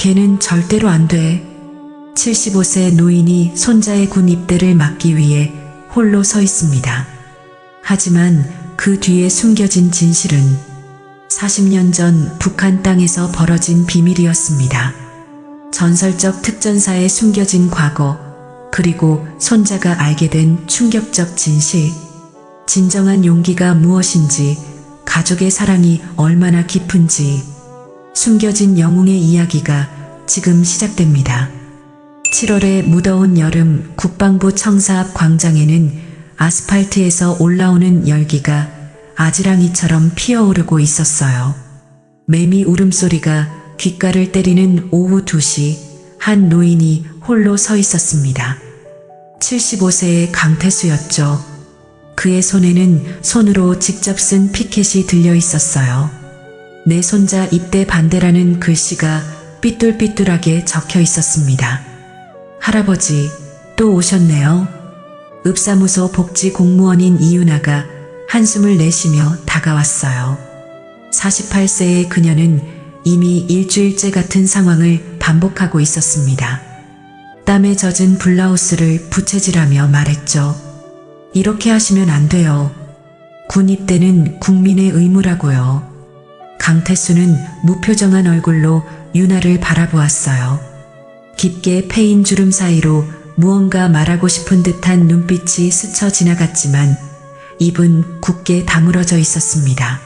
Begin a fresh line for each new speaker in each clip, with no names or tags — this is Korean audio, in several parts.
걔는 절대로 안 돼. 75세 노인이 손자의 군 입대를 막기 위해 홀로 서 있습니다. 하지만 그 뒤에 숨겨진 진실은 40년 전 북한 땅에서 벌어진 비밀이었습니다. 전설적 특전사에 숨겨진 과거, 그리고 손자가 알게 된 충격적 진실. 진정한 용기가 무엇인지, 가족의 사랑이 얼마나 깊은지, 숨겨진 영웅의 이야기가 지금 시작됩니다. 7월의 무더운 여름, 국방부 청사 앞 광장에는 아스팔트에서 올라오는 열기가 아지랑이처럼 피어오르고 있었어요. 매미 울음소리가 귓가를 때리는 오후 2시, 한 노인이 홀로 서 있었습니다. 75세의 강태수였죠. 그의 손에는 손으로 직접 쓴 피켓이 들려 있었어요. 내 손자 입대 반대라는 글씨가 삐뚤삐뚤하게 적혀 있었습니다. 할아버지, 또 오셨네요. 읍사무소 복지 공무원인 이윤아가 한숨을 내쉬며 다가왔어요. 48세의 그녀는 이미 일주일째 같은 상황을 반복하고 있었습니다. 땀에 젖은 블라우스를 부채질하며 말했죠. 이렇게 하시면 안 돼요. 군 입대는 국민의 의무라고요. 강태수는 무표정한 얼굴로 윤아를 바라보았어요. 깊게 패인 주름 사이로 무언가 말하고 싶은 듯한 눈빛이 스쳐 지나갔지만 입은 굳게 다물어져 있었습니다.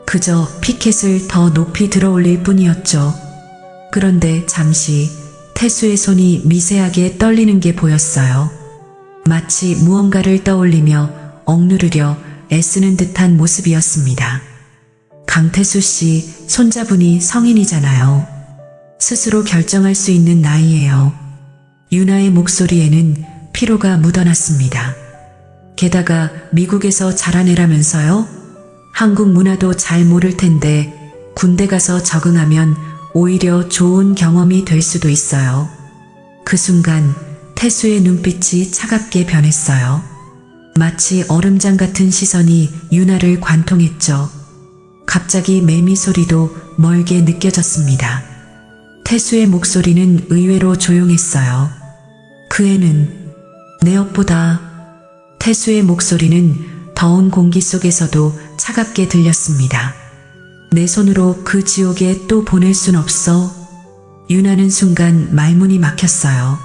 그저 피켓을 더 높이 들어올릴 뿐이었죠. 그런데 잠시 태수의 손이 미세하게 떨리는 게 보였어요. 마치 무언가를 떠올리며 억누르려 애쓰는 듯한 모습이었습니다. 강태수 씨, 손자분이 성인이잖아요. 스스로 결정할 수 있는 나이예요. 윤아의 목소리에는 피로가 묻어났습니다. 게다가 미국에서 자란 애라면서요? 한국 문화도 잘 모를 텐데 군대 가서 적응하면 오히려 좋은 경험이 될 수도 있어요. 그 순간 태수의 눈빛이 차갑게 변했어요. 마치 얼음장 같은 시선이 윤아를 관통했죠. 갑자기 매미 소리도 멀게 느껴졌습니다. 태수의 목소리는 의외로 조용했어요. 그 애는 내 업보다. 태수의 목소리는 더운 공기 속에서도 차갑게 들렸습니다. 내 손으로 그 지옥에 또 보낼 순 없어. 윤아는 순간 말문이 막혔어요.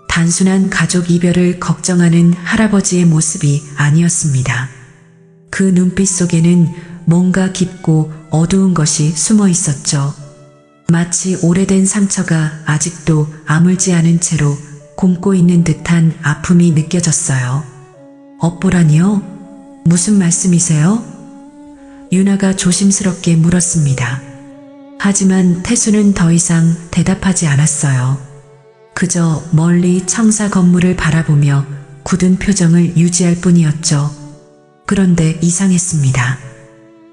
단순한 가족 이별을 걱정하는 할아버지의 모습이 아니었습니다. 그 눈빛 속에는 뭔가 깊고 어두운 것이 숨어 있었죠. 마치 오래된 상처가 아직도 아물지 않은 채로 곪고 있는 듯한 아픔이 느껴졌어요. 업보라니요? 무슨 말씀이세요? 윤아가 조심스럽게 물었습니다. 하지만 태수는 더 이상 대답하지 않았어요. 그저 멀리 청사 건물을 바라보며 굳은 표정을 유지할 뿐이었죠. 그런데 이상했습니다.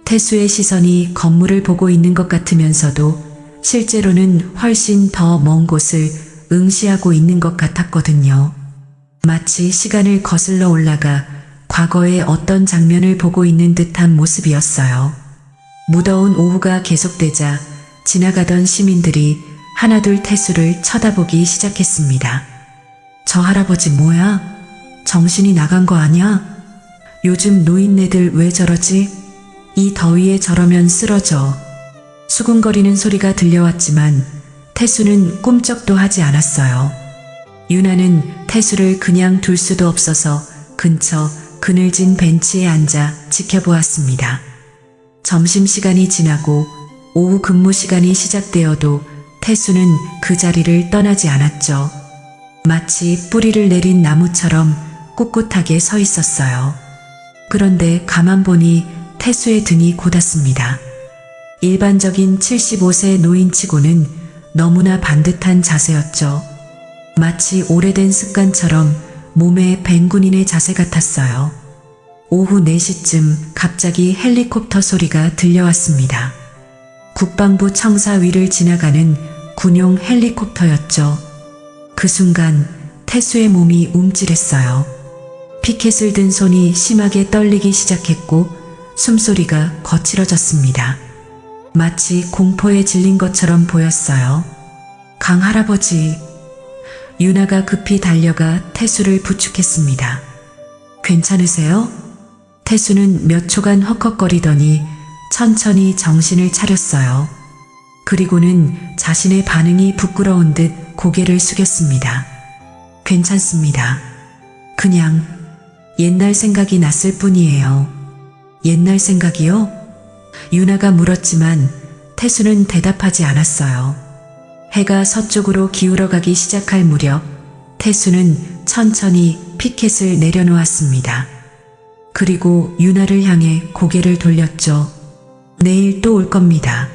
태수의 시선이 건물을 보고 있는 것 같으면서도 실제로는 훨씬 더 먼 곳을 응시하고 있는 것 같았거든요. 마치 시간을 거슬러 올라가 과거의 어떤 장면을 보고 있는 듯한 모습이었어요. 무더운 오후가 계속되자 지나가던 시민들이 하나둘 태수를 쳐다보기 시작했습니다. 저 할아버지 뭐야? 정신이 나간 거 아니야? 요즘 노인네들 왜 저러지? 이 더위에 저러면 쓰러져. 수군거리는 소리가 들려왔지만 태수는 꼼짝도 하지 않았어요. 윤아는 태수를 그냥 둘 수도 없어서 근처 그늘진 벤치에 앉아 지켜보았습니다. 점심시간이 지나고 오후 근무 시간이 시작되어도 태수는 그 자리를 떠나지 않았죠. 마치 뿌리를 내린 나무처럼 꿋꿋하게 서 있었어요. 그런데 가만 보니 태수의 등이 곧았습니다. 일반적인 75세 노인치고는 너무나 반듯한 자세였죠. 마치 오래된 습관처럼 몸에 밴 군인의 자세 같았어요. 오후 4시쯤 갑자기 헬리콥터 소리가 들려왔습니다. 국방부 청사 위를 지나가는 군용 헬리콥터였죠. 그 순간 태수의 몸이 움찔했어요. 피켓을 든 손이 심하게 떨리기 시작했고 숨소리가 거칠어졌습니다. 마치 공포에 질린 것처럼 보였어요. 강할아버지. 유나가 급히 달려가 태수를 부축했습니다. 괜찮으세요? 태수는 몇 초간 헉헉거리더니 천천히 정신을 차렸어요. 그리고는 자신의 반응이 부끄러운 듯 고개를 숙였습니다. 괜찮습니다. 그냥 옛날 생각이 났을 뿐이에요. 옛날 생각이요? 유나가 물었지만 태수는 대답하지 않았어요. 해가 서쪽으로 기울어가기 시작할 무렵 태수는 천천히 피켓을 내려놓았습니다. 그리고 유나를 향해 고개를 돌렸죠. 내일 또 올 겁니다.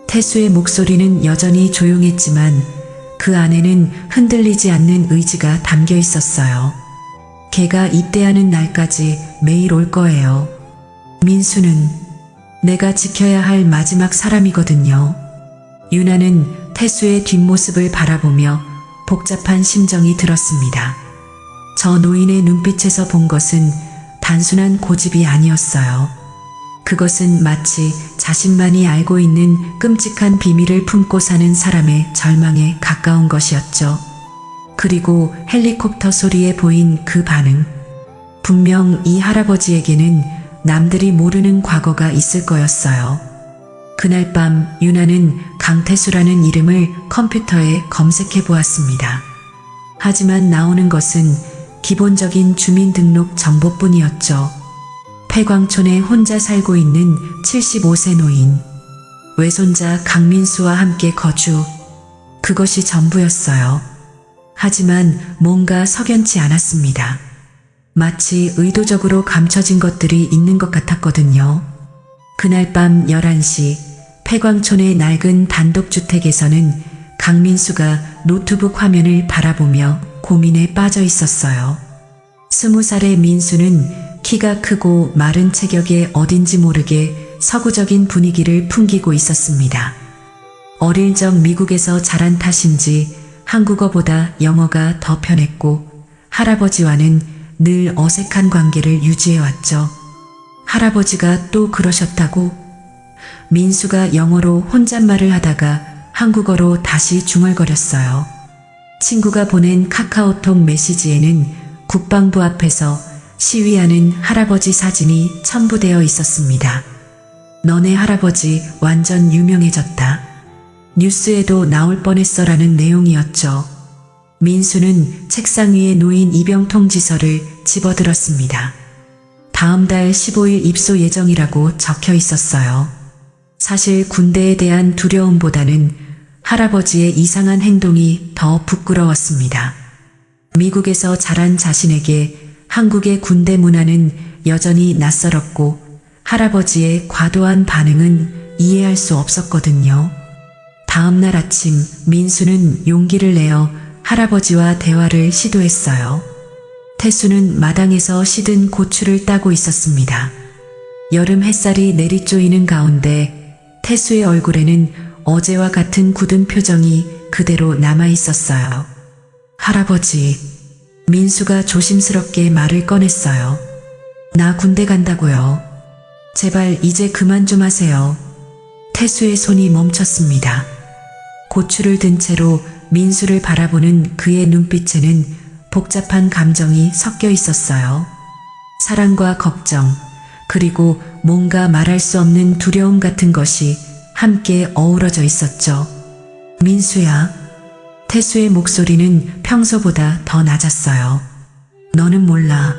태수의 목소리는 여전히 조용했지만 그 안에는 흔들리지 않는 의지가 담겨 있었어요. 걔가 입대하는 날까지 매일 올 거예요. 민수는 내가 지켜야 할 마지막 사람이거든요. 유나는 태수의 뒷모습을 바라보며 복잡한 심정이 들었습니다. 저 노인의 눈빛에서 본 것은 단순한 고집이 아니었어요. 그것은 마치 자신만이 알고 있는 끔찍한 비밀을 품고 사는 사람의 절망에 가까운 것이었죠. 그리고 헬리콥터 소리에 보인 그 반응. 분명 이 할아버지에게는 남들이 모르는 과거가 있을 거였어요. 그날 밤 유나는 강태수라는 이름을 컴퓨터에 검색해 보았습니다. 하지만 나오는 것은 기본적인 주민등록 정보뿐이었죠. 폐광촌에 혼자 살고 있는 75세 노인, 외손자 강민수와 함께 거주. 그것이 전부였어요. 하지만 뭔가 석연치 않았습니다. 마치 의도적으로 감춰진 것들이 있는 것 같았거든요. 그날 밤 11시 폐광촌의 낡은 단독주택에서는 강민수가 노트북 화면을 바라보며 고민에 빠져 있었어요. 20살의 민수는 키가 크고 마른 체격에 어딘지 모르게 서구적인 분위기를 풍기고 있었습니다. 어릴 적 미국에서 자란 탓인지 한국어보다 영어가 더 편했고 할아버지와는 늘 어색한 관계를 유지해왔죠. 할아버지가 또 그러셨다고? 민수가 영어로 혼잣말을 하다가 한국어로 다시 중얼거렸어요. 친구가 보낸 카카오톡 메시지에는 국방부 앞에서 시위하는 할아버지 사진이 첨부되어 있었습니다. 너네 할아버지 완전 유명해졌다. 뉴스에도 나올 뻔했어라는 내용이었죠. 민수는 책상 위에 놓인 입영통지서를 집어들었습니다. 다음 달 15일 입소 예정이라고 적혀 있었어요. 사실 군대에 대한 두려움보다는 할아버지의 이상한 행동이 더 부끄러웠습니다. 미국에서 자란 자신에게 한국의 군대 문화는 여전히 낯설었고 할아버지의 과도한 반응은 이해할 수 없었거든요. 다음 날 아침 민수는 용기를 내어 할아버지와 대화를 시도했어요. 태수는 마당에서 시든 고추를 따고 있었습니다. 여름 햇살이 내리쪼이는 가운데 태수의 얼굴에는 어제와 같은 굳은 표정이 그대로 남아 있었어요. 할아버지, 민수가 조심스럽게 말을 꺼냈어요. 나 군대 간다고요. 제발 이제 그만 좀 하세요. 태수의 손이 멈췄습니다. 고추를 든 채로 민수를 바라보는 그의 눈빛에는 복잡한 감정이 섞여 있었어요. 사랑과 걱정, 그리고 뭔가 말할 수 없는 두려움 같은 것이 함께 어우러져 있었죠. 민수야. 태수의 목소리는 평소보다 더 낮았어요. 너는 몰라.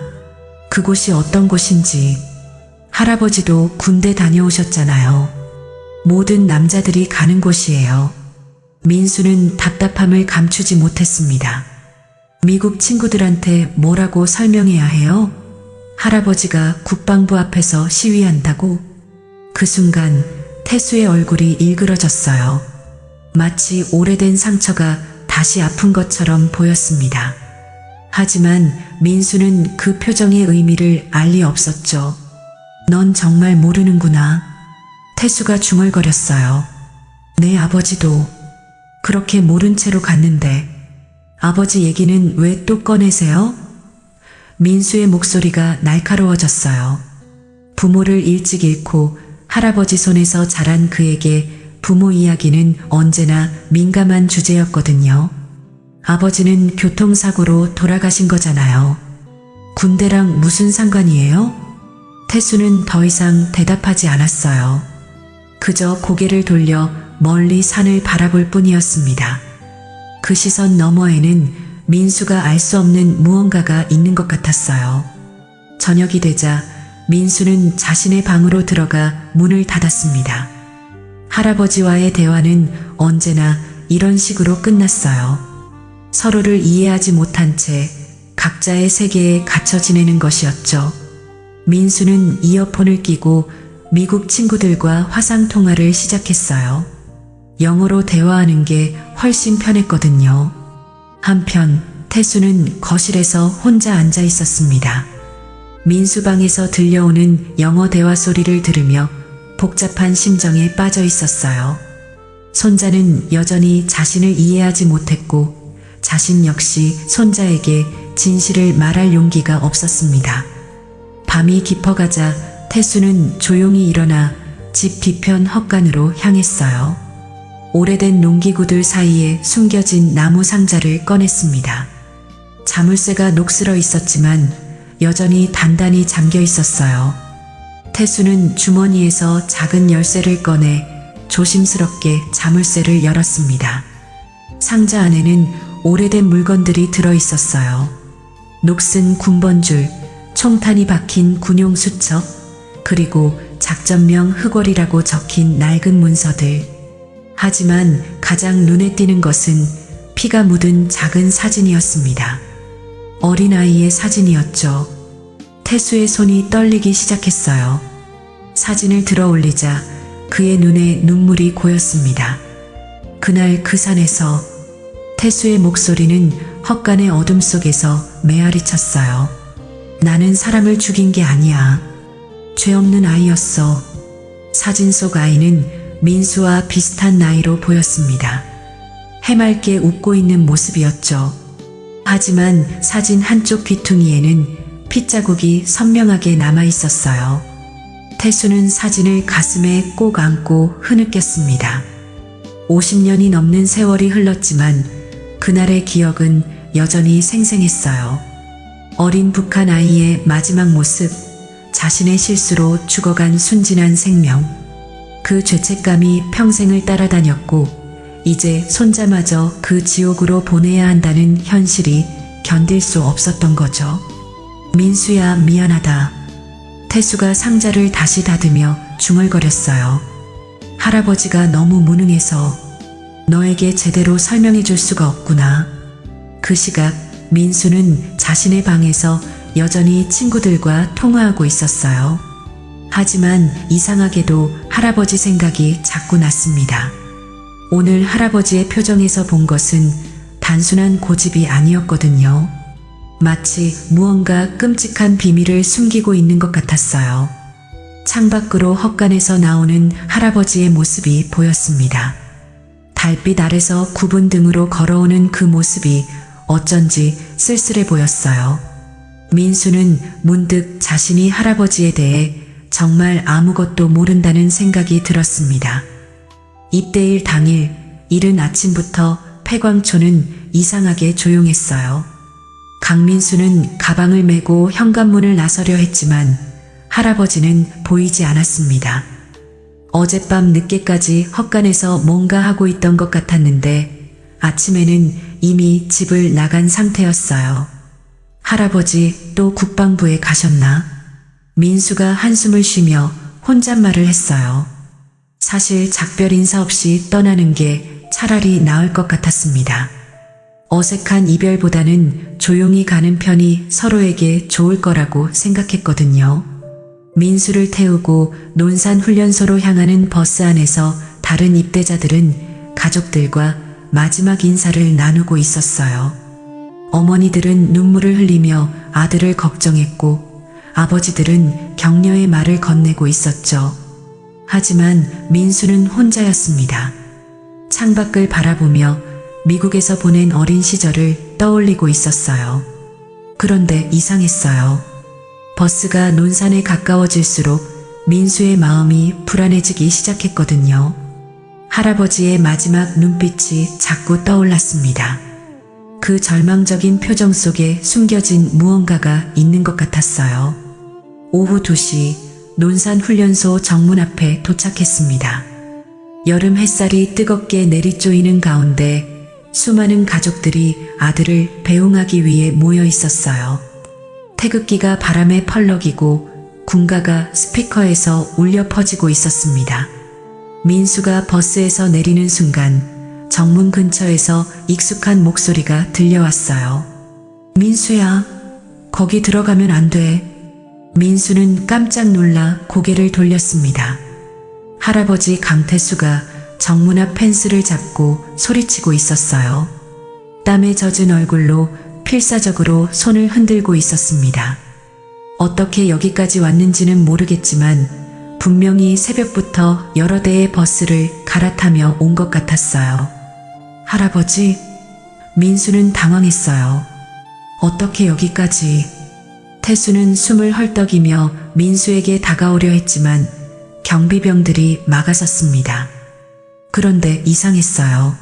그곳이 어떤 곳인지. 할아버지도 군대 다녀오셨잖아요. 모든 남자들이 가는 곳이에요. 민수는 답답함을 감추지 못했습니다. 미국 친구들한테 뭐라고 설명해야 해요? 할아버지가 국방부 앞에서 시위한다고? 그 순간 태수의 얼굴이 일그러졌어요. 마치 오래된 상처가 다시 아픈 것처럼 보였습니다. 하지만 민수는 그 표정의 의미를 알 리 없었죠. 넌 정말 모르는구나. 태수가 중얼거렸어요. 내 아버지도 그렇게 모른 채로 갔는데 아버지 얘기는 왜 또 꺼내세요? 민수의 목소리가 날카로워졌어요. 부모를 일찍 잃고 할아버지 손에서 자란 그에게 부모 이야기는 언제나 민감한 주제였거든요. 아버지는 교통사고로 돌아가신 거잖아요. 군대랑 무슨 상관이에요? 태수는 더 이상 대답하지 않았어요. 그저 고개를 돌려 멀리 산을 바라볼 뿐이었습니다. 그 시선 너머에는 민수가 알 수 없는 무언가가 있는 것 같았어요. 저녁이 되자 민수는 자신의 방으로 들어가 문을 닫았습니다. 할아버지와의 대화는 언제나 이런 식으로 끝났어요. 서로를 이해하지 못한 채 각자의 세계에 갇혀 지내는 것이었죠. 민수는 이어폰을 끼고 미국 친구들과 화상통화를 시작했어요. 영어로 대화하는 게 훨씬 편했거든요. 한편 태수는 거실에서 혼자 앉아 있었습니다. 민수 방에서 들려오는 영어 대화 소리를 들으며 복잡한 심정에 빠져 있었어요. 손자는 여전히 자신을 이해하지 못했고 자신 역시 손자에게 진실을 말할 용기가 없었습니다. 밤이 깊어가자 태수는 조용히 일어나 집 뒤편 헛간으로 향했어요. 오래된 농기구들 사이에 숨겨진 나무 상자를 꺼냈습니다. 자물쇠가 녹슬어 있었지만 여전히 단단히 잠겨 있었어요. 태수는 주머니에서 작은 열쇠를 꺼내 조심스럽게 자물쇠를 열었습니다. 상자 안에는 오래된 물건들이 들어 있었어요. 녹슨 군번줄, 총탄이 박힌 군용 수첩, 그리고 작전명 흑월이라고 적힌 낡은 문서들. 하지만 가장 눈에 띄는 것은 피가 묻은 작은 사진이었습니다. 어린아이의 사진이었죠. 태수의 손이 떨리기 시작했어요. 사진을 들어 올리자 그의 눈에 눈물이 고였습니다. 그날 그 산에서 태수의 목소리는 헛간의 어둠 속에서 메아리 쳤어요. 나는 사람을 죽인 게 아니야. 죄 없는 아이였어. 사진 속 아이는 민수와 비슷한 나이로 보였습니다. 해맑게 웃고 있는 모습이었죠. 하지만 사진 한쪽 귀퉁이에는 핏자국이 선명하게 남아 있었어요. 태수는 사진을 가슴에 꼭 안고 흐느꼈습니다. 50년이 넘는 세월이 흘렀지만 그날의 기억은 여전히 생생했어요. 어린 북한 아이의 마지막 모습, 자신의 실수로 죽어간 순진한 생명. 그 죄책감이 평생을 따라다녔고 이제 손자마저 그 지옥으로 보내야 한다는 현실이 견딜 수 없었던 거죠. 민수야, 미안하다. 태수가 상자를 다시 닫으며 중얼거렸어요. 할아버지가 너무 무능해서 너에게 제대로 설명해 줄 수가 없구나. 그 시각 민수는 자신의 방에서 여전히 친구들과 통화하고 있었어요. 하지만 이상하게도 할아버지 생각이 자꾸 났습니다. 오늘 할아버지의 표정에서 본 것은 단순한 고집이 아니었거든요. 마치 무언가 끔찍한 비밀을 숨기고 있는 것 같았어요. 창밖으로 헛간에서 나오는 할아버지의 모습이 보였습니다. 달빛 아래서 굽은 등으로 걸어오는 그 모습이 어쩐지 쓸쓸해 보였어요. 민수는 문득 자신이 할아버지에 대해 정말 아무것도 모른다는 생각이 들었습니다. 입대일 당일 이른 아침부터 폐광촌은 이상하게 조용했어요. 강민수는 가방을 메고 현관문을 나서려 했지만 할아버지는 보이지 않았습니다. 어젯밤 늦게까지 헛간에서 뭔가 하고 있던 것 같았는데 아침에는 이미 집을 나간 상태였어요. 할아버지 또 국방부에 가셨나? 민수가 한숨을 쉬며 혼잣말을 했어요. 사실 작별 인사 없이 떠나는 게 차라리 나을 것 같았습니다. 어색한 이별보다는 조용히 가는 편이 서로에게 좋을 거라고 생각했거든요. 민수를 태우고 논산훈련소로 향하는 버스 안에서 다른 입대자들은 가족들과 마지막 인사를 나누고 있었어요. 어머니들은 눈물을 흘리며 아들을 걱정했고 아버지들은 격려의 말을 건네고 있었죠. 하지만 민수는 혼자였습니다. 창밖을 바라보며 미국에서 보낸 어린 시절을 떠올리고 있었어요. 그런데 이상했어요. 버스가 논산에 가까워질수록 민수의 마음이 불안해지기 시작했거든요. 할아버지의 마지막 눈빛이 자꾸 떠올랐습니다. 그 절망적인 표정 속에 숨겨진 무언가가 있는 것 같았어요. 오후 2시 논산 훈련소 정문 앞에 도착했습니다. 여름 햇살이 뜨겁게 내리쪼이는 가운데 수많은 가족들이 아들을 배웅하기 위해 모여 있었어요. 태극기가 바람에 펄럭이고 군가가 스피커에서 울려 퍼지고 있었습니다. 민수가 버스에서 내리는 순간 정문 근처에서 익숙한 목소리가 들려왔어요. 민수야, 거기 들어가면 안 돼. 민수는 깜짝 놀라 고개를 돌렸습니다. 할아버지 강태수가 정문 앞 펜스를 잡고 소리치고 있었어요. 땀에 젖은 얼굴로 필사적으로 손을 흔들고 있었습니다. 어떻게 여기까지 왔는지는 모르겠지만 분명히 새벽부터 여러 대의 버스를 갈아타며 온 것 같았어요. 할아버지, 민수는 당황했어요. 어떻게 여기까지? 태수는 숨을 헐떡이며 민수에게 다가오려 했지만 경비병들이 막아섰습니다. 그런데 이상했어요.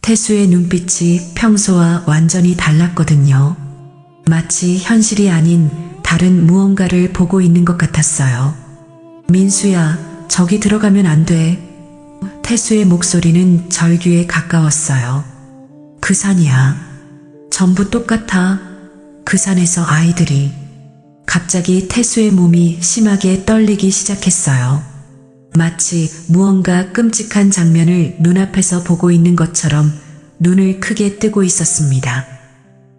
태수의 눈빛이 평소와 완전히 달랐거든요. 마치 현실이 아닌 다른 무언가를 보고 있는 것 같았어요. 민수야, 저기 들어가면 안 돼. 태수의 목소리는 절규에 가까웠어요. 그 산이야. 전부 똑같아. 그 산에서 아이들이. 갑자기 태수의 몸이 심하게 떨리기 시작했어요. 마치 무언가 끔찍한 장면을 눈앞에서 보고 있는 것처럼 눈을 크게 뜨고 있었습니다.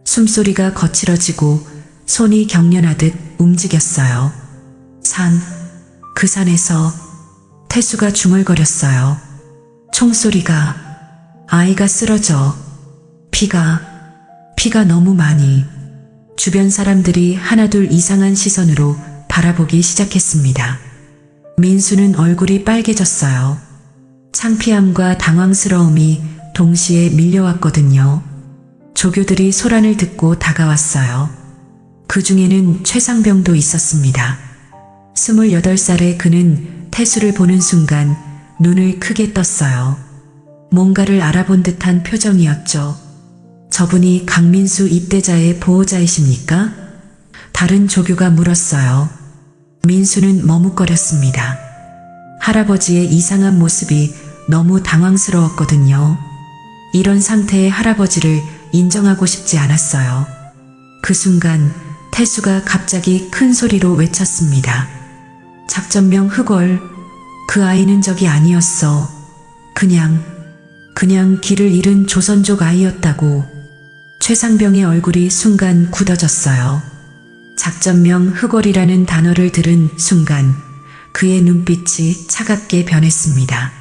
숨소리가 거칠어지고 손이 경련하듯 움직였어요. 그 산에서 태수가 중얼거렸어요. 총소리가, 아이가 쓰러져, 피가 너무 많이. 주변 사람들이 하나둘 이상한 시선으로 바라보기 시작했습니다. 민수는 얼굴이 빨개졌어요. 창피함과 당황스러움이 동시에 밀려왔거든요. 조교들이 소란을 듣고 다가왔어요. 그 중에는 최상병도 있었습니다. 28살의 그는 태수를 보는 순간 눈을 크게 떴어요. 뭔가를 알아본 듯한 표정이었죠. 저분이 강민수 입대자의 보호자이십니까? 다른 조교가 물었어요. 민수는 머뭇거렸습니다. 할아버지의 이상한 모습이 너무 당황스러웠거든요. 이런 상태의 할아버지를 인정하고 싶지 않았어요. 그 순간 태수가 갑자기 큰 소리로 외쳤습니다. 작전명 흑월, 그 아이는 적이 아니었어. 그냥 길을 잃은 조선족 아이였다고. 최상병의 얼굴이 순간 굳어졌어요. 작전명 흑월이라는 단어를 들은 순간 그의 눈빛이 차갑게 변했습니다.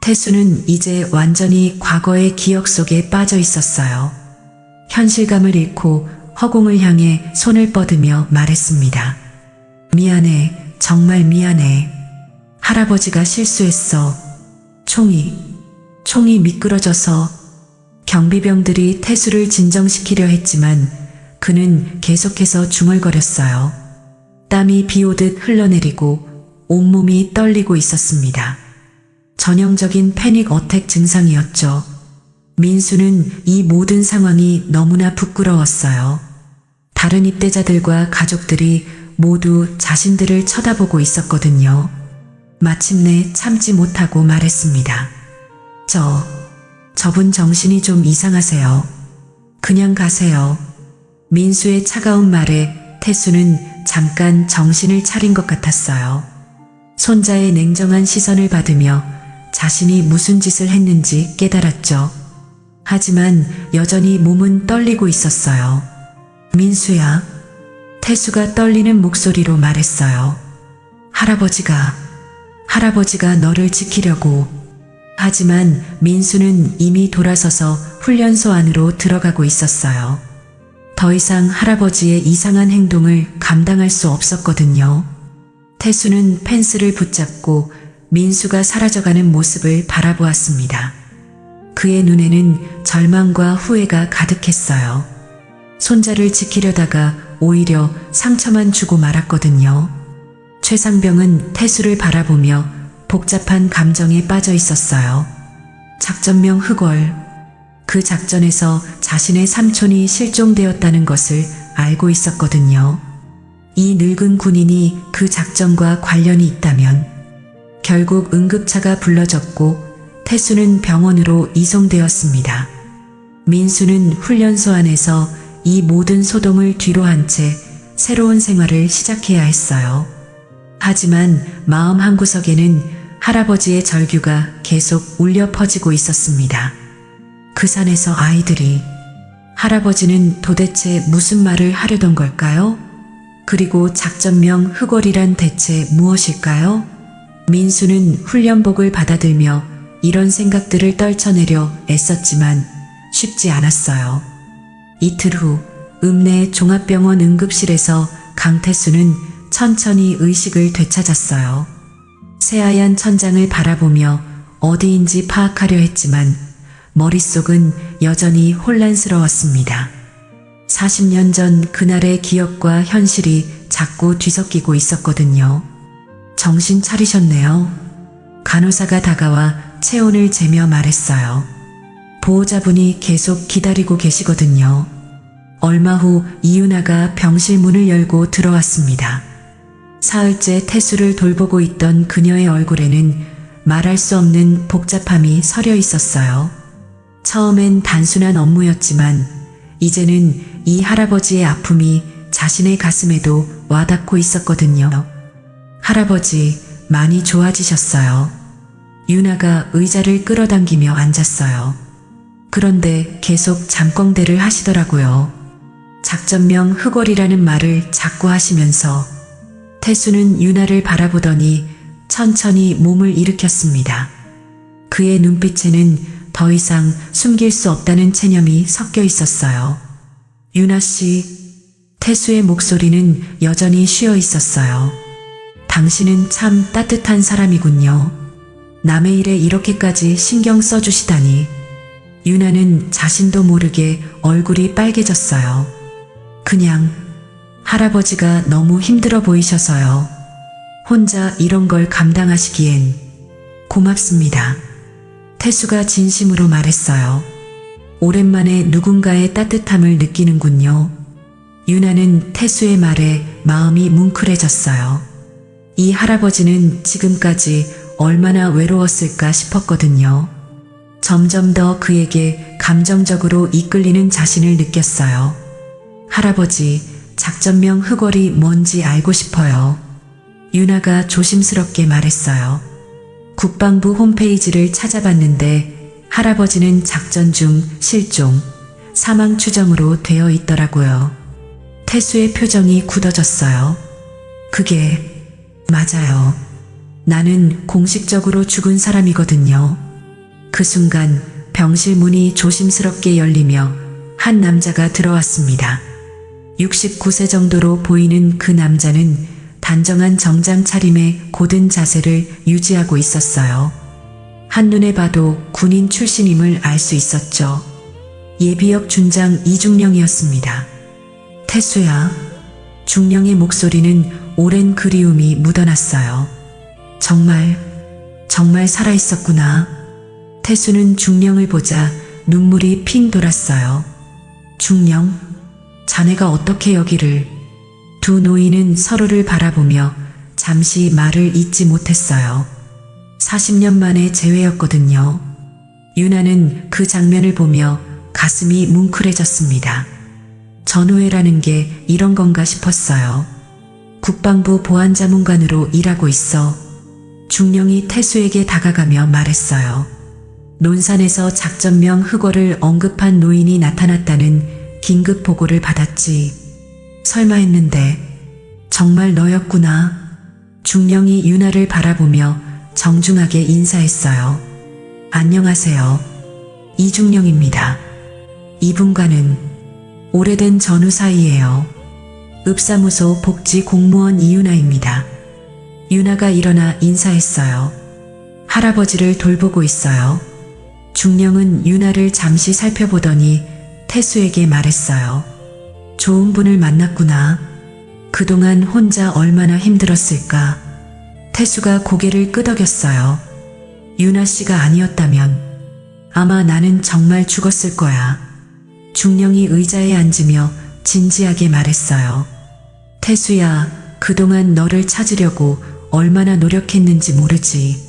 태수는 이제 완전히 과거의 기억 속에 빠져 있었어요. 현실감을 잃고 허공을 향해 손을 뻗으며 말했습니다. 미안해, 정말 미안해. 할아버지가 실수했어. 총이 미끄러져서. 경비병들이 태수를 진정시키려 했지만 그는 계속해서 중얼거렸어요. 땀이 비오듯 흘러내리고 온몸이 떨리고 있었습니다. 전형적인 패닉 어택 증상이었죠. 민수는 이 모든 상황이 너무나 부끄러웠어요. 다른 입대자들과 가족들이 모두 자신들을 쳐다보고 있었거든요. 마침내 참지 못하고 말했습니다. 저분 정신이 좀 이상하세요. 그냥 가세요. 민수의 차가운 말에 태수는 잠깐 정신을 차린 것 같았어요. 손자의 냉정한 시선을 받으며 자신이 무슨 짓을 했는지 깨달았죠. 하지만 여전히 몸은 떨리고 있었어요. 민수야, 태수가 떨리는 목소리로 말했어요. 할아버지가 너를 지키려고. 하지만 민수는 이미 돌아서서 훈련소 안으로 들어가고 있었어요. 더 이상 할아버지의 이상한 행동을 감당할 수 없었거든요. 태수는 펜스를 붙잡고 민수가 사라져가는 모습을 바라보았습니다. 그의 눈에는 절망과 후회가 가득했어요. 손자를 지키려다가 오히려 상처만 주고 말았거든요. 최상병은 태수를 바라보며 복잡한 감정에 빠져 있었어요. 작전명 흑월. 그 작전에서 자신의 삼촌이 실종되었다는 것을 알고 있었거든요. 이 늙은 군인이 그 작전과 관련이 있다면 결국 응급차가 불러졌고 태수는 병원으로 이송되었습니다. 민수는 훈련소 안에서 이 모든 소동을 뒤로 한 채 새로운 생활을 시작해야 했어요. 하지만 마음 한구석에는 할아버지의 절규가 계속 울려 퍼지고 있었습니다. 그 산에서 아이들이 할아버지는 도대체 무슨 말을 하려던 걸까요? 그리고 작전명 흑월이란 대체 무엇일까요? 민수는 훈련복을 받아들며 이런 생각들을 떨쳐내려 애썼지만 쉽지 않았어요. 이틀 후 읍내 종합병원 응급실에서 강태수는 천천히 의식을 되찾았어요. 새하얀 천장을 바라보며 어디인지 파악하려 했지만 머릿속은 여전히 혼란스러웠습니다. 40년 전 그날의 기억과 현실이 자꾸 뒤섞이고 있었거든요. 정신 차리셨네요. 간호사가 다가와 체온을 재며 말했어요. 보호자분이 계속 기다리고 계시거든요. 얼마 후 이윤아가 병실 문을 열고 들어왔습니다. 사흘째 태수를 돌보고 있던 그녀의 얼굴에는 말할 수 없는 복잡함이 서려 있었어요. 처음엔 단순한 업무였지만 이제는 이 할아버지의 아픔이 자신의 가슴에도 와닿고 있었거든요. 할아버지, 많이 좋아지셨어요. 윤아가 의자를 끌어당기며 앉았어요. 그런데 계속 잠꽁대를 하시더라고요. 작전명 흑월이라는 말을 자꾸 하시면서 태수는 윤아를 바라보더니 천천히 몸을 일으켰습니다. 그의 눈빛에는 더 이상 숨길 수 없다는 체념이 섞여 있었어요. 윤아 씨, 태수의 목소리는 여전히 쉬어 있었어요. 당신은 참 따뜻한 사람이군요. 남의 일에 이렇게까지 신경 써주시다니. 윤아는 자신도 모르게 얼굴이 빨개졌어요. 그냥 할아버지가 너무 힘들어 보이셔서요. 혼자 이런 걸 감당하시기엔 고맙습니다. 태수가 진심으로 말했어요. 오랜만에 누군가의 따뜻함을 느끼는군요. 윤아는 태수의 말에 마음이 뭉클해졌어요. 이 할아버지는 지금까지 얼마나 외로웠을까 싶었거든요. 점점 더 그에게 감정적으로 이끌리는 자신을 느꼈어요. 할아버지, 작전명 흑월이 뭔지 알고 싶어요. 윤아가 조심스럽게 말했어요. 국방부 홈페이지를 찾아봤는데 할아버지는 작전 중 실종, 사망 추정으로 되어 있더라고요. 태수의 표정이 굳어졌어요. 그게 맞아요. 나는 공식적으로 죽은 사람이거든요. 그 순간 병실 문이 조심스럽게 열리며 한 남자가 들어왔습니다. 69세 정도로 보이는 그 남자는 단정한 정장 차림의 고든 자세를 유지하고 있었어요. 한눈에 봐도 군인 출신임을 알 수 있었죠. 예비역 준장 이중령이었습니다. 태수야. 중령의 목소리는 오랜 그리움이 묻어났어요. 정말 살아있었구나. 태수는 중령을 보자 눈물이 핑 돌았어요. 중령? 자네가 어떻게 여기를... 두 노인은 서로를 바라보며 잠시 말을 잇지 못했어요. 40년 만의 재회였거든요. 윤아는 그 장면을 보며 가슴이 뭉클해졌습니다. 전우회라는 게 이런 건가 싶었어요. 국방부 보안자문관으로 일하고 있어. 중령이 태수에게 다가가며 말했어요. 논산에서 작전명 흑월을 언급한 노인이 나타났다는 긴급 보고를 받았지. 설마 했는데 정말 너였구나. 중령이 윤아를 바라보며 정중하게 인사했어요. 안녕하세요. 이중령입니다. 이분과는 오래된 전우 사이예요. 읍사무소 복지 공무원 이윤아입니다. 윤아가 일어나 인사했어요. 할아버지를 돌보고 있어요. 중령은 윤아를 잠시 살펴보더니 태수에게 말했어요. 좋은 분을 만났구나. 그동안 혼자 얼마나 힘들었을까. 태수가 고개를 끄덕였어요. 윤아 씨가 아니었다면 아마 나는 정말 죽었을 거야. 중령이 의자에 앉으며 진지하게 말했어요. 태수야, 그동안 너를 찾으려고 얼마나 노력했는지 모르지.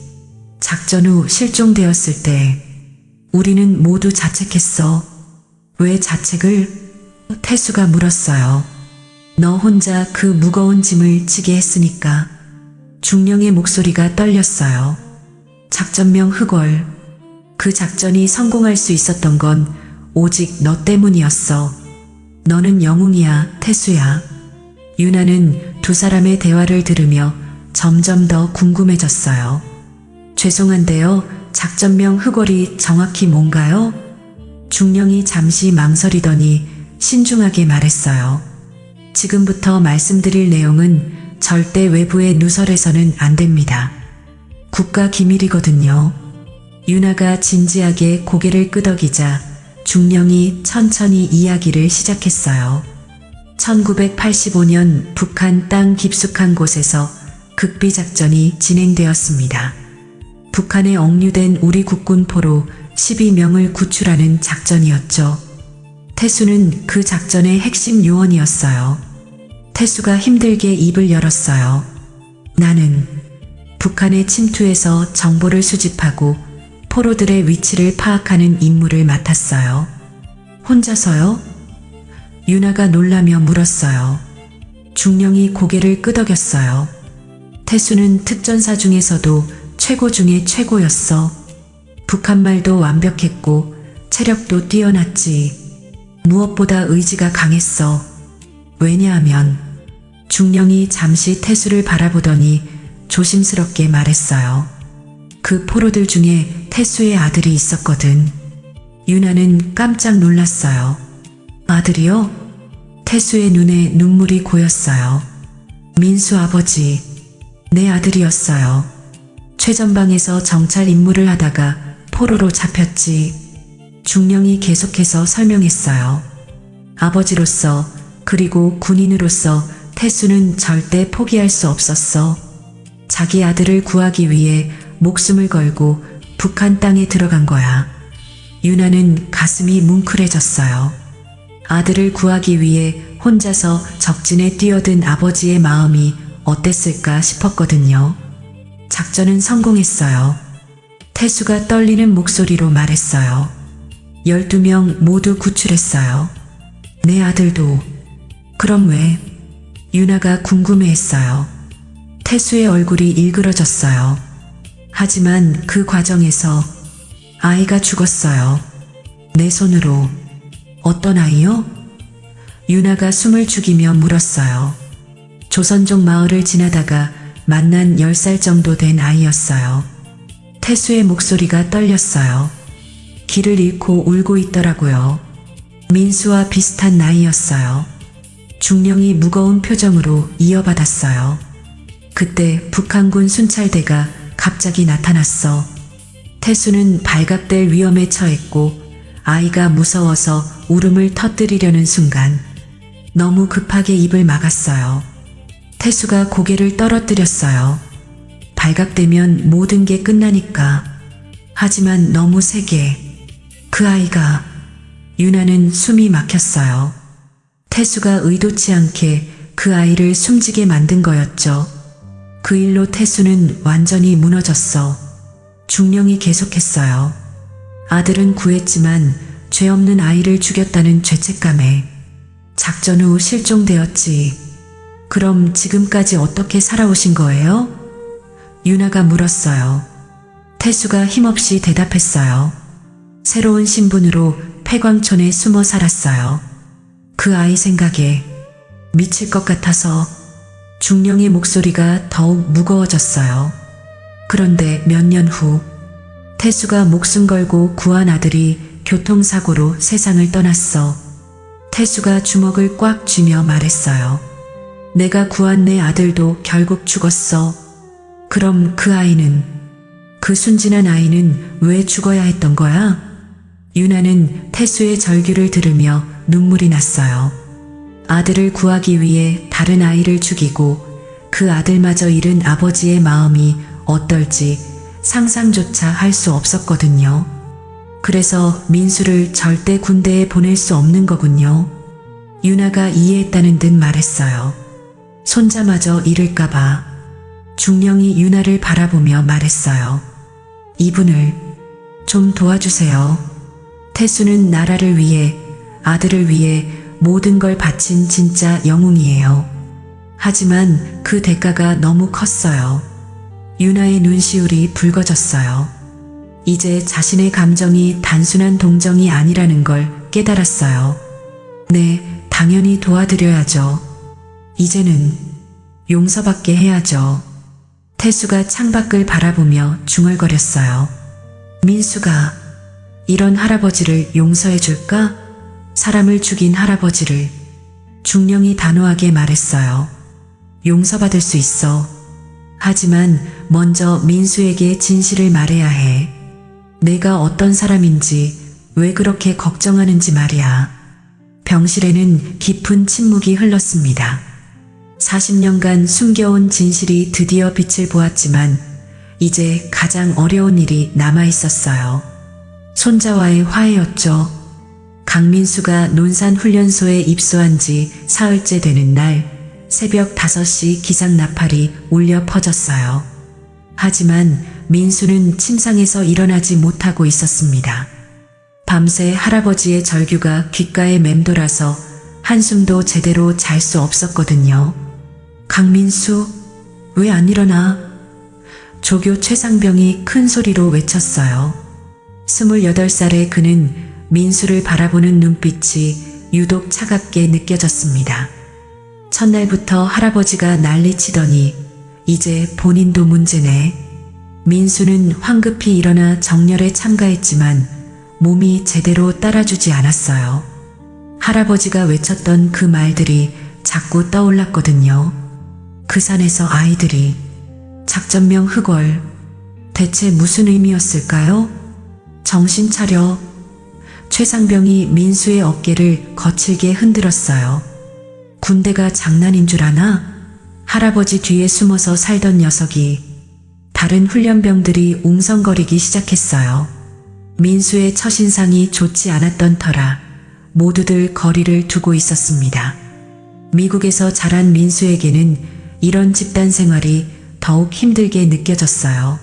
작전 후 실종되었을 때 우리는 모두 자책했어. 왜 자책을? 태수가 물었어요. 너 혼자 그 무거운 짐을 지게 했으니까. 중령의 목소리가 떨렸어요. 작전명 흑월. 그 작전이 성공할 수 있었던 건 오직 너 때문이었어. 너는 영웅이야, 태수야. 유나는 두 사람의 대화를 들으며 점점 더 궁금해졌어요. 죄송한데요, 작전명 흑월이 정확히 뭔가요? 중령이 잠시 망설이더니 신중하게 말했어요. 지금부터 말씀드릴 내용은 절대 외부에 누설해서는 안 됩니다. 국가 기밀이거든요. 유나가 진지하게 고개를 끄덕이자 중령이 천천히 이야기를 시작했어요. 1985년 북한 땅 깊숙한 곳에서 극비작전이 진행되었습니다. 북한에 억류된 우리 국군포로 12명을 구출하는 작전이었죠. 태수는 그 작전의 핵심 요원이었어요. 태수가 힘들게 입을 열었어요. 나는 북한의 침투에서 정보를 수집하고 포로들의 위치를 파악하는 임무를 맡았어요. 혼자서요? 유나가 놀라며 물었어요. 중령이 고개를 끄덕였어요. 태수는 특전사 중에서도 최고 중에 최고였어. 북한말도 완벽했고 체력도 뛰어났지. 무엇보다 의지가 강했어. 왜냐하면 중령이 잠시 태수를 바라보더니 조심스럽게 말했어요. 그 포로들 중에 태수의 아들이 있었거든. 유나는 깜짝 놀랐어요. 아들이요? 태수의 눈에 눈물이 고였어요. 민수 아버지, 내 아들이었어요. 최전방에서 정찰 임무를 하다가 포로로 잡혔지. 중령이 계속해서 설명했어요. 아버지로서 그리고 군인으로서 태수는 절대 포기할 수 없었어. 자기 아들을 구하기 위해 목숨을 걸고 북한 땅에 들어간 거야. 유나는 가슴이 뭉클해졌어요. 아들을 구하기 위해 혼자서 적진에 뛰어든 아버지의 마음이 어땠을까 싶었거든요. 작전은 성공했어요. 태수가 떨리는 목소리로 말했어요. 12명 모두 구출했어요. 내 아들도. 그럼 왜? 유나가 궁금해했어요. 태수의 얼굴이 일그러졌어요. 하지만 그 과정에서 아이가 죽었어요. 내 손으로. 어떤 아이요? 유나가 숨을 죽이며 물었어요. 조선족 마을을 지나다가 만난 10살 정도 된 아이였어요. 태수의 목소리가 떨렸어요. 길을 잃고 울고 있더라고요. 민수와 비슷한 나이였어요. 중령이 무거운 표정으로 이어받았어요. 그때 북한군 순찰대가 갑자기 나타났어. 태수는 발각될 위험에 처했고 아이가 무서워서 울음을 터뜨리려는 순간 너무 급하게 입을 막았어요. 태수가 고개를 떨어뜨렸어요. 발각되면 모든 게 끝나니까. 하지만 너무 세게. 그 아이가. 유나는 숨이 막혔어요. 태수가 의도치 않게 그 아이를 숨지게 만든 거였죠. 그 일로 태수는 완전히 무너졌어. 중령이 계속했어요. 아들은 구했지만 죄 없는 아이를 죽였다는 죄책감에 작전 후 실종되었지. 그럼 지금까지 어떻게 살아오신 거예요? 유나가 물었어요. 태수가 힘없이 대답했어요. 새로운 신분으로 폐광촌에 숨어 살았어요. 그 아이 생각에 미칠 것 같아서. 중령의 목소리가 더욱 무거워졌어요. 그런데 몇 년 후 태수가 목숨 걸고 구한 아들이 교통사고로 세상을 떠났어. 태수가 주먹을 꽉 쥐며 말했어요. 내가 구한 내 아들도 결국 죽었어. 그럼 그 아이는, 그 순진한 아이는 왜 죽어야 했던 거야? 유나는 태수의 절규를 들으며 눈물이 났어요. 아들을 구하기 위해 다른 아이를 죽이고 그 아들마저 잃은 아버지의 마음이 어떨지 상상조차 할 수 없었거든요. 그래서 민수를 절대 군대에 보낼 수 없는 거군요. 유나가 이해했다는 듯 말했어요. 손자마저 잃을까봐. 중령이 유나를 바라보며 말했어요. 이분을 좀 도와주세요. 태수는 나라를 위해, 아들을 위해 모든 걸 바친 진짜 영웅이에요. 하지만 그 대가가 너무 컸어요. 유나의 눈시울이 붉어졌어요. 이제 자신의 감정이 단순한 동정이 아니라는 걸 깨달았어요. 네, 당연히 도와드려야죠. 이제는 용서받게 해야죠. 태수가 창밖을 바라보며 중얼거렸어요. 민수가 이런 할아버지를 용서해 줄까? 사람을 죽인 할아버지를. 중령이 단호하게 말했어요. 용서받을 수 있어. 하지만 먼저 민수에게 진실을 말해야 해. 내가 어떤 사람인지, 왜 그렇게 걱정하는지 말이야. 병실에는 깊은 침묵이 흘렀습니다. 40년간 숨겨온 진실이 드디어 빛을 보았지만 이제 가장 어려운 일이 남아 있었어요. 손자와의 화해였죠. 강민수가 논산훈련소에 입소한 지 사흘째 되는 날 새벽 5시 기상 나팔이 울려 퍼졌어요. 하지만 민수는 침상에서 일어나지 못하고 있었습니다. 밤새 할아버지의 절규가 귓가에 맴돌아서 한숨도 제대로 잘 수 없었거든요. 강민수, 왜 안 일어나? 조교 최상병이 큰 소리로 외쳤어요. 28살의 그는 민수를 바라보는 눈빛이 유독 차갑게 느껴졌습니다. 첫날부터 할아버지가 난리치더니 이제 본인도 문제네. 민수는 황급히 일어나 정렬에 참가했지만 몸이 제대로 따라주지 않았어요. 할아버지가 외쳤던 그 말들이 자꾸 떠올랐거든요. 그 산에서 아이들이, 작전명 흑월, 대체 무슨 의미였을까요? 정신 차려. 최상병이 민수의 어깨를 거칠게 흔들었어요. 군대가 장난인 줄 아나? 할아버지 뒤에 숨어서 살던 녀석이. 다른 훈련병들이 웅성거리기 시작했어요. 민수의 첫인상이 좋지 않았던 터라 모두들 거리를 두고 있었습니다. 미국에서 자란 민수에게는 이런 집단 생활이 더욱 힘들게 느껴졌어요.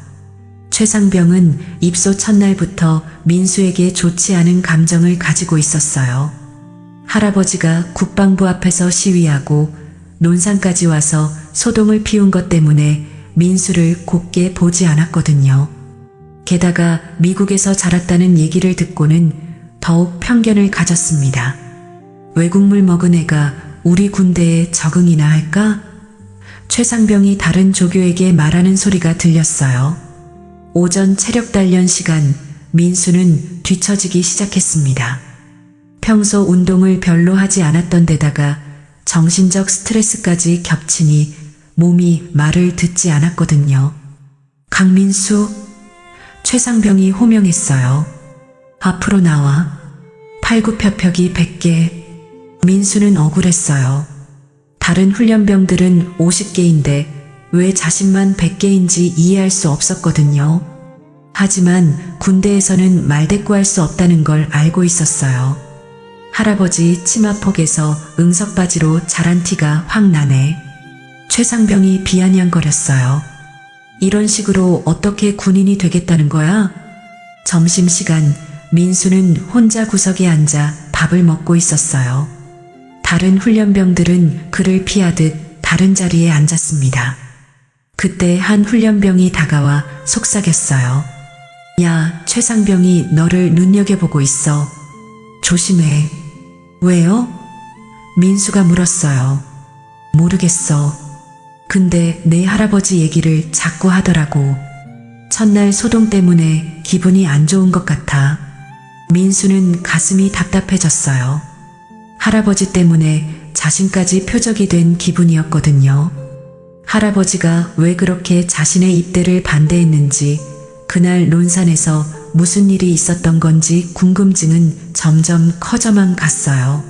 최상병은 입소 첫날부터 민수에게 좋지 않은 감정을 가지고 있었어요. 할아버지가 국방부 앞에서 시위하고 논산까지 와서 소동을 피운 것 때문에 민수를 곱게 보지 않았거든요. 게다가 미국에서 자랐다는 얘기를 듣고는 더욱 편견을 가졌습니다. 외국물 먹은 애가 우리 군대에 적응이나 할까? 최상병이 다른 조교에게 말하는 소리가 들렸어요. 오전 체력 단련 시간, 민수는 뒤처지기 시작했습니다. 평소 운동을 별로 하지 않았던 데다가 정신적 스트레스까지 겹치니 몸이 말을 듣지 않았거든요. 강민수, 최상병이 호명했어요. 앞으로 나와. 팔굽혀펴기 100개. 민수는 억울했어요. 다른 훈련병들은 50개인데 왜 자신만 100개인지 이해할 수 없었거든요. 하지만 군대에서는 말대꾸할 수 없다는 걸 알고 있었어요. 할아버지 치마폭에서 응석바지로 자란 티가 확 나네. 최상병이 비아냥거렸어요. 이런 식으로 어떻게 군인이 되겠다는 거야? 점심시간 민수는 혼자 구석에 앉아 밥을 먹고 있었어요. 다른 훈련병들은 그를 피하듯 다른 자리에 앉았습니다. 그때 한 훈련병이 다가와 속삭였어요. 야, 최상병이 너를 눈여겨보고 있어. 조심해. 왜요? 민수가 물었어요. 모르겠어. 근데 내 할아버지 얘기를 자꾸 하더라고. 첫날 소동 때문에 기분이 안 좋은 것 같아. 민수는 가슴이 답답해졌어요. 할아버지 때문에 자신까지 표적이 된 기분이었거든요. 할아버지가 왜 그렇게 자신의 입대를 반대했는지, 그날 논산에서 무슨 일이 있었던 건지 궁금증은 점점 커져만 갔어요.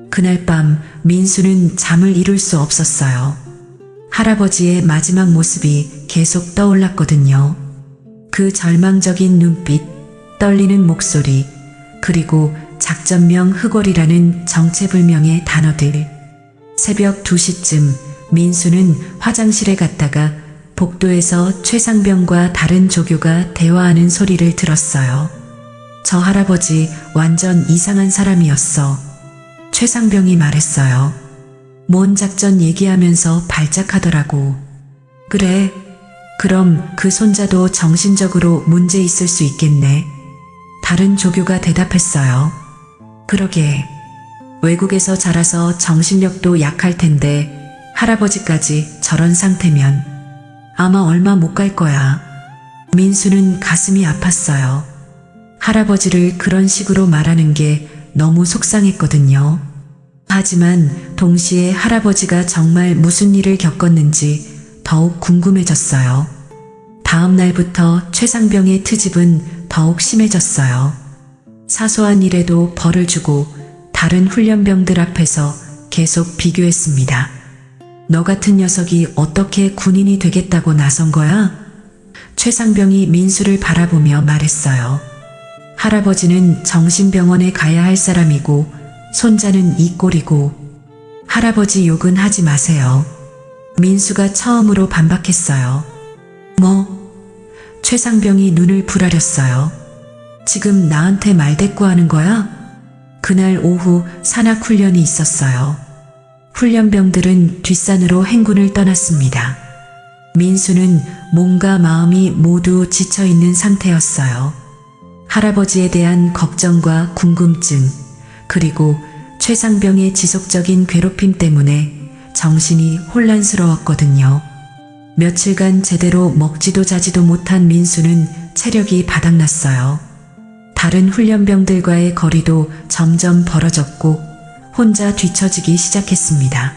그날 밤 민수는 잠을 이룰 수 없었어요. 할아버지의 마지막 모습이 계속 떠올랐거든요. 그 절망적인 눈빛, 떨리는 목소리, 그리고 작전명 흑월이라는 정체불명의 단어들. 새벽 2시쯤 민수는 화장실에 갔다가 복도에서 최상병과 다른 조교가 대화하는 소리를 들었어요. 저 할아버지 완전 이상한 사람이었어. 최상병이 말했어요. 뭔 작전 얘기하면서 발작하더라고. 그래, 그럼 그 손자도 정신적으로 문제 있을 수 있겠네. 다른 조교가 대답했어요. 그러게, 외국에서 자라서 정신력도 약할 텐데 할아버지까지 저런 상태면 아마 얼마 못 갈 거야. 민수는 가슴이 아팠어요. 할아버지를 그런 식으로 말하는 게 너무 속상했거든요. 하지만 동시에 할아버지가 정말 무슨 일을 겪었는지 더욱 궁금해졌어요. 다음 날부터 최상병의 트집은 더욱 심해졌어요. 사소한 일에도 벌을 주고 다른 훈련병들 앞에서 계속 비교했습니다. 너 같은 녀석이 어떻게 군인이 되겠다고 나선 거야? 최상병이 민수를 바라보며 말했어요. 할아버지는 정신병원에 가야 할 사람이고 손자는 이 꼴이고. 할아버지 욕은 하지 마세요. 민수가 처음으로 반박했어요. 뭐? 최상병이 눈을 부라렸어요. 지금 나한테 말대꾸하는 거야? 그날 오후 산악훈련이 있었어요. 훈련병들은 뒷산으로 행군을 떠났습니다. 민수는 몸과 마음이 모두 지쳐있는 상태였어요. 할아버지에 대한 걱정과 궁금증, 그리고 최상병의 지속적인 괴롭힘 때문에 정신이 혼란스러웠거든요. 며칠간 제대로 먹지도 자지도 못한 민수는 체력이 바닥났어요. 다른 훈련병들과의 거리도 점점 벌어졌고 혼자 뒤처지기 시작했습니다.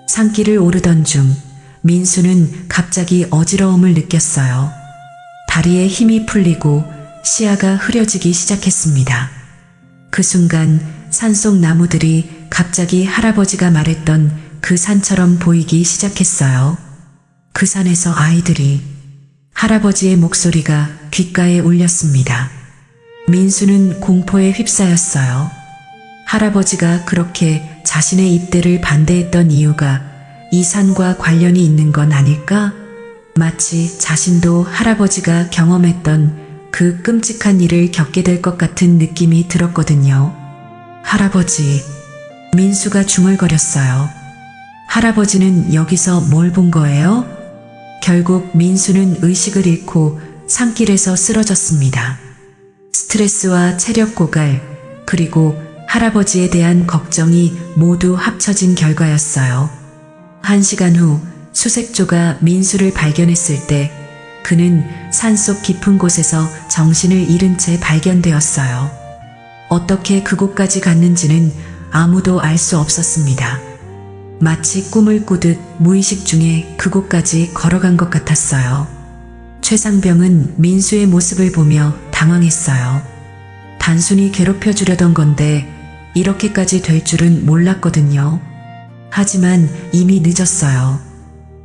산길을 오르던 중 민수는 갑자기 어지러움을 느꼈어요. 다리에 힘이 풀리고 시야가 흐려지기 시작했습니다. 그 순간 산속 나무들이 갑자기 할아버지가 말했던 그 산처럼 보이기 시작했어요. 그 산에서 아이들이. 할아버지의 목소리가 귓가에 울렸습니다. 민수는 공포에 휩싸였어요. 할아버지가 그렇게 자신의 입대를 반대했던 이유가 이 산과 관련이 있는 건 아닐까? 마치 자신도 할아버지가 경험했던 그 끔찍한 일을 겪게 될 것 같은 느낌이 들었거든요. 할아버지. 민수가 중얼거렸어요. 할아버지는 여기서 뭘 본 거예요? 결국 민수는 의식을 잃고 산길에서 쓰러졌습니다. 스트레스와 체력 고갈, 그리고 할아버지에 대한 걱정이 모두 합쳐진 결과였어요. 1시간 후 수색조가 민수를 발견했을 때 그는 산속 깊은 곳에서 정신을 잃은 채 발견되었어요. 어떻게 그곳까지 갔는지는 아무도 알 수 없었습니다. 마치 꿈을 꾸듯 무의식 중에 그곳까지 걸어간 것 같았어요. 최상병은 민수의 모습을 보며 당황했어요. 단순히 괴롭혀주려던 건데 이렇게까지 될 줄은 몰랐거든요. 하지만 이미 늦었어요.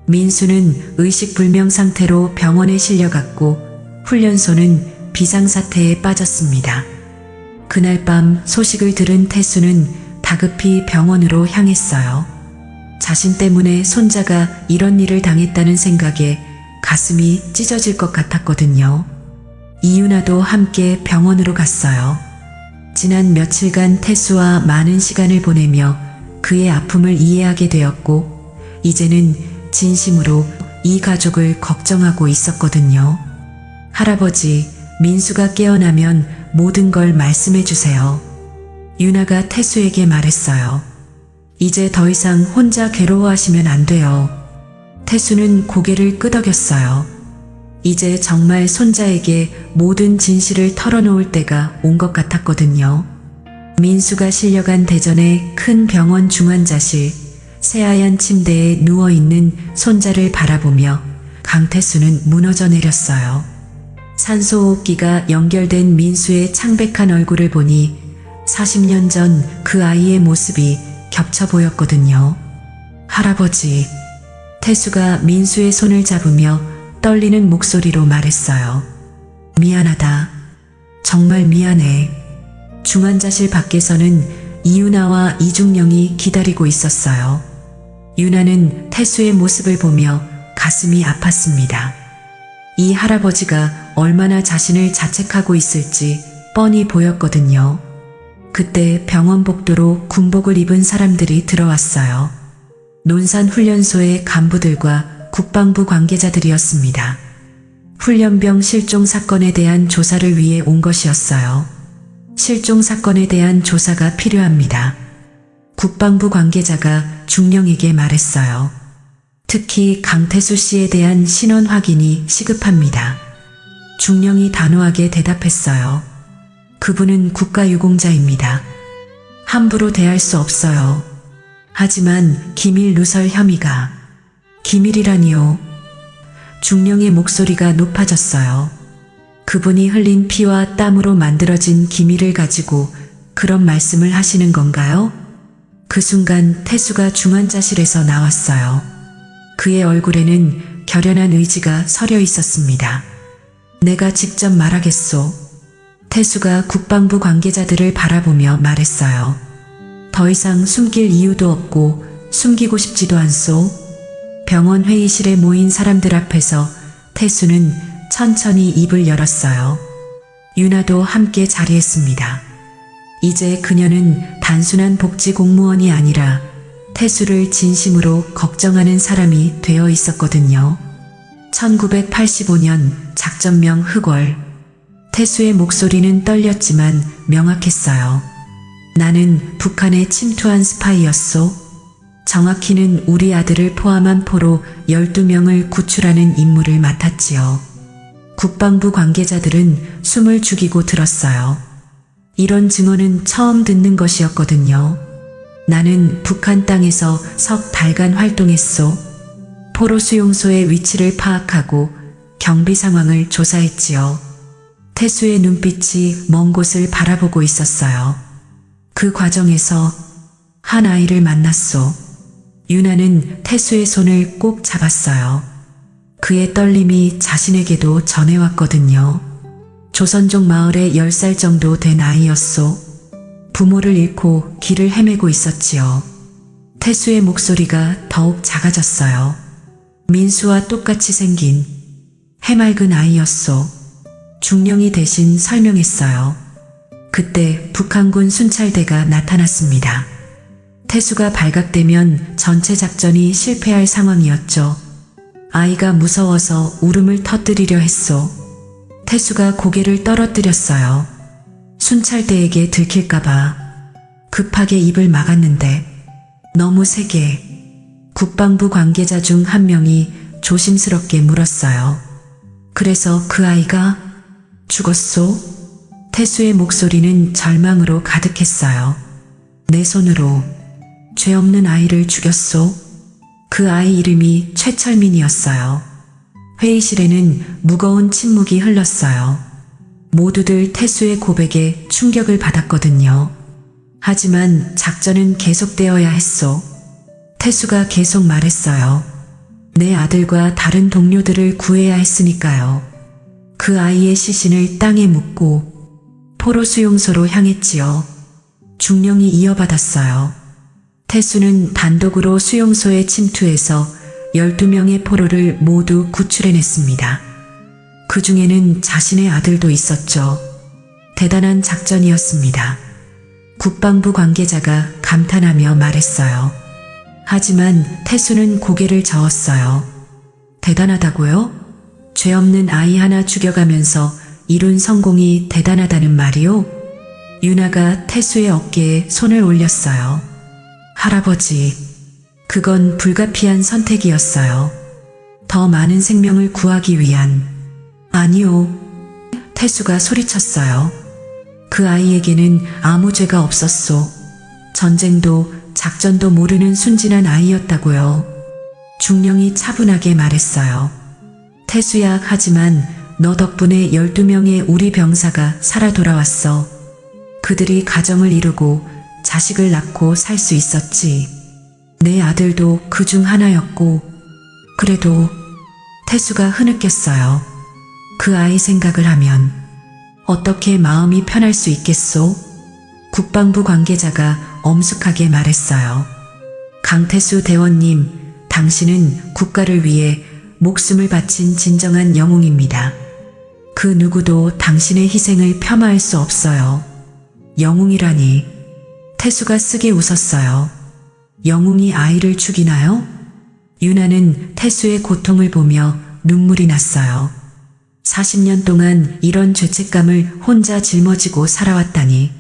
민수는 의식불명 상태로 병원에 실려갔고 훈련소는 비상사태에 빠졌습니다. 그날 밤 소식을 들은 태수는 다급히 병원으로 향했어요. 자신 때문에 손자가 이런 일을 당했다는 생각에 가슴이 찢어질 것 같았거든요. 이윤아도 함께 병원으로 갔어요. 지난 며칠간 태수와 많은 시간을 보내며 그의 아픔을 이해하게 되었고 이제는 진심으로 이 가족을 걱정하고 있었거든요. 할아버지, 민수가 깨어나면 모든 걸 말씀해 주세요. 윤아가 태수에게 말했어요. 이제 더 이상 혼자 괴로워하시면 안 돼요. 태수는 고개를 끄덕였어요. 이제 정말 손자에게 모든 진실을 털어놓을 때가 온 것 같았거든요. 민수가 실려간 대전의 큰 병원 중환자실, 새하얀 침대에 누워있는 손자를 바라보며 강태수는 무너져 내렸어요. 산소호흡기가 연결된 민수의 창백한 얼굴을 보니 40년 전 그 아이의 모습이 겹쳐 보였거든요. 할아버지. 태수가 민수의 손을 잡으며 떨리는 목소리로 말했어요. 미안하다. 정말 미안해. 중환자실 밖에서는 이윤아와 이중령이 기다리고 있었어요. 윤아는 태수의 모습을 보며 가슴이 아팠습니다. 이 할아버지가 얼마나 자신을 자책하고 있을지 뻔히 보였거든요. 그때 병원 복도로 군복을 입은 사람들이 들어왔어요. 논산훈련소의 간부들과 국방부 관계자들이었습니다. 훈련병 실종 사건에 대한 조사를 위해 온 것이었어요. 실종 사건에 대한 조사가 필요합니다. 국방부 관계자가 중령에게 말했어요. 특히 강태수 씨에 대한 신원 확인이 시급합니다. 중령이 단호하게 대답했어요. 그분은 국가유공자입니다. 함부로 대할 수 없어요. 하지만 기밀 누설 혐의가. 기밀이라니요. 중령의 목소리가 높아졌어요. 그분이 흘린 피와 땀으로 만들어진 기밀을 가지고 그런 말씀을 하시는 건가요? 그 순간 태수가 중환자실에서 나왔어요. 그의 얼굴에는 결연한 의지가 서려 있었습니다. 내가 직접 말하겠소. 태수가 국방부 관계자들을 바라보며 말했어요. 더 이상 숨길 이유도 없고 숨기고 싶지도 않소. 병원 회의실에 모인 사람들 앞에서 태수는 천천히 입을 열었어요. 윤아도 함께 자리했습니다. 이제 그녀는 단순한 복지 공무원이 아니라 태수를 진심으로 걱정하는 사람이 되어 있었거든요. 1985년 작전명 흑월. 태수의 목소리는 떨렸지만 명확했어요. 나는 북한에 침투한 스파이였소. 정확히는 우리 아들을 포함한 포로 12명을 구출하는 임무를 맡았지요. 국방부 관계자들은 숨을 죽이고 들었어요. 이런 증언은 처음 듣는 것이었거든요. 나는 북한 땅에서 석 달간 활동했소. 포로 수용소의 위치를 파악하고 경비 상황을 조사했지요. 태수의 눈빛이 먼 곳을 바라보고 있었어요. 그 과정에서 한 아이를 만났소. 윤아는 태수의 손을 꼭 잡았어요. 그의 떨림이 자신에게도 전해왔거든요. 조선족 마을의 10살 정도 된 아이였소. 부모를 잃고 길을 헤매고 있었지요. 태수의 목소리가 더욱 작아졌어요. 민수와 똑같이 생긴 해맑은 아이였소. 중령이 대신 설명했어요. 그때 북한군 순찰대가 나타났습니다. 태수가 발각되면 전체 작전이 실패할 상황이었죠. 아이가 무서워서 울음을 터뜨리려 했소. 태수가 고개를 떨어뜨렸어요. 순찰대에게 들킬까봐 급하게 입을 막았는데 너무 세게. 국방부 관계자 중 한 명이 조심스럽게 물었어요. 그래서 그 아이가 죽었소? 태수의 목소리는 절망으로 가득했어요. 내 손으로 죄 없는 아이를 죽였소? 그 아이 이름이 최철민이었어요. 회의실에는 무거운 침묵이 흘렀어요. 모두들 태수의 고백에 충격을 받았거든요. 하지만 작전은 계속되어야 했소. 태수가 계속 말했어요. 내 아들과 다른 동료들을 구해야 했으니까요. 그 아이의 시신을 땅에 묻고 포로 수용소로 향했지요. 중령이 이어받았어요. 태수는 단독으로 수용소에 침투해서 12명의 포로를 모두 구출해냈습니다. 그 중에는 자신의 아들도 있었죠. 대단한 작전이었습니다. 국방부 관계자가 감탄하며 말했어요. 하지만 태수는 고개를 저었어요. 대단하다고요? 죄 없는 아이 하나 죽여가면서 이룬 성공이 대단하다는 말이요? 윤아가 태수의 어깨에 손을 올렸어요. 할아버지, 그건 불가피한 선택이었어요. 더 많은 생명을 구하기 위한. 아니요. 태수가 소리쳤어요. 그 아이에게는 아무 죄가 없었소. 전쟁도 작전도 모르는 순진한 아이였다고요. 중령이 차분하게 말했어요. 태수야, 하지만 너 덕분에 12명의 우리 병사가 살아 돌아왔어. 그들이 가정을 이루고 자식을 낳고 살 수 있었지. 내 아들도 그 중 하나였고. 그래도 태수가 흐느꼈어요. 그 아이 생각을 하면 어떻게 마음이 편할 수 있겠소? 국방부 관계자가 엄숙하게 말했어요. 강태수 대원님, 당신은 국가를 위해 목숨을 바친 진정한 영웅입니다. 그 누구도 당신의 희생을 폄하할 수 없어요. 영웅이라니. 태수가 쓰게 웃었어요. 영웅이 아이를 죽이나요? 유나는 태수의 고통을 보며 눈물이 났어요. 40년 동안 이런 죄책감을 혼자 짊어지고 살아왔다니.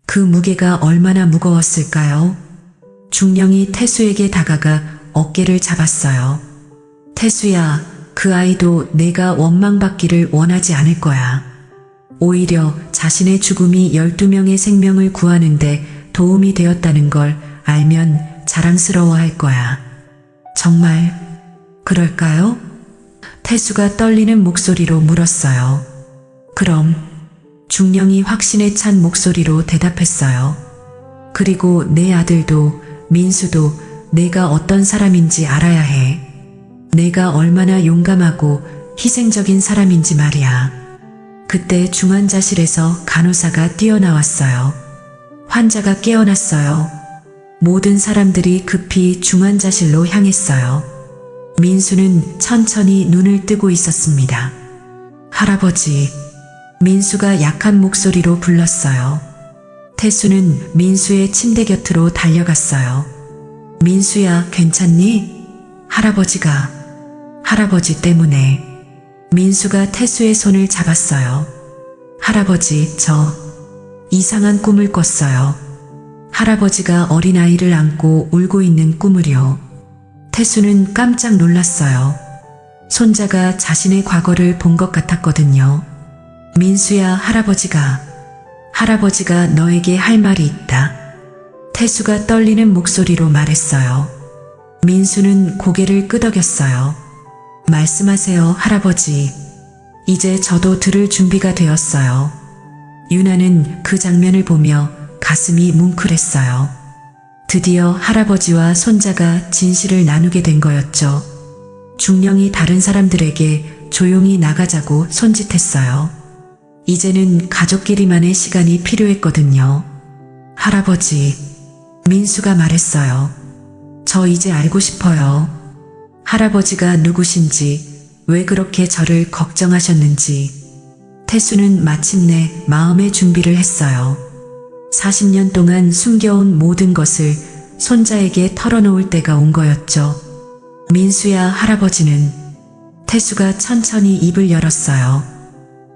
그 무게가 얼마나 무거웠을까요? 중령이 태수에게 다가가 어깨를 잡았어요. 태수야, 그 아이도 내가 원망받기를 원하지 않을 거야. 오히려 자신의 죽음이 12명의 생명을 구하는데 도움이 되었다는 걸 알면 자랑스러워할 거야. 정말 그럴까요? 태수가 떨리는 목소리로 물었어요. 그럼. 중령이 확신에 찬 목소리로 대답했어요. 그리고 내 아들도 민수도 내가 어떤 사람인지 알아야 해. 내가 얼마나 용감하고 희생적인 사람인지 말이야. 그때 중환자실에서 간호사가 뛰어나왔어요. 환자가 깨어났어요. 모든 사람들이 급히 중환자실로 향했어요. 민수는 천천히 눈을 뜨고 있었습니다. 할아버지. 민수가 약한 목소리로 불렀어요. 태수는 민수의 침대 곁으로 달려갔어요. 민수야, 괜찮니? 할아버지 때문에. 민수가 태수의 손을 잡았어요. 할아버지, 저 이상한 꿈을 꿨어요. 할아버지가 어린아이를 안고 울고 있는 꿈을요. 태수는 깜짝 놀랐어요. 손자가 자신의 과거를 본 것 같았거든요. 민수야, 할아버지가 너에게 할 말이 있다. 태수가 떨리는 목소리로 말했어요. 민수는 고개를 끄덕였어요. 말씀하세요, 할아버지. 이제 저도 들을 준비가 되었어요. 유나는 그 장면을 보며 가슴이 뭉클했어요. 드디어 할아버지와 손자가 진실을 나누게 된 거였죠. 중령이 다른 사람들에게 조용히 나가자고 손짓했어요. 이제는 가족끼리만의 시간이 필요했거든요. 할아버지, 민수가 말했어요. 저 이제 알고 싶어요. 할아버지가 누구신지, 왜 그렇게 저를 걱정하셨는지. 태수는 마침내 마음의 준비를 했어요. 40년 동안 숨겨온 모든 것을 손자에게 털어놓을 때가 온 거였죠. 민수야, 할아버지는. 태수가 천천히 입을 열었어요.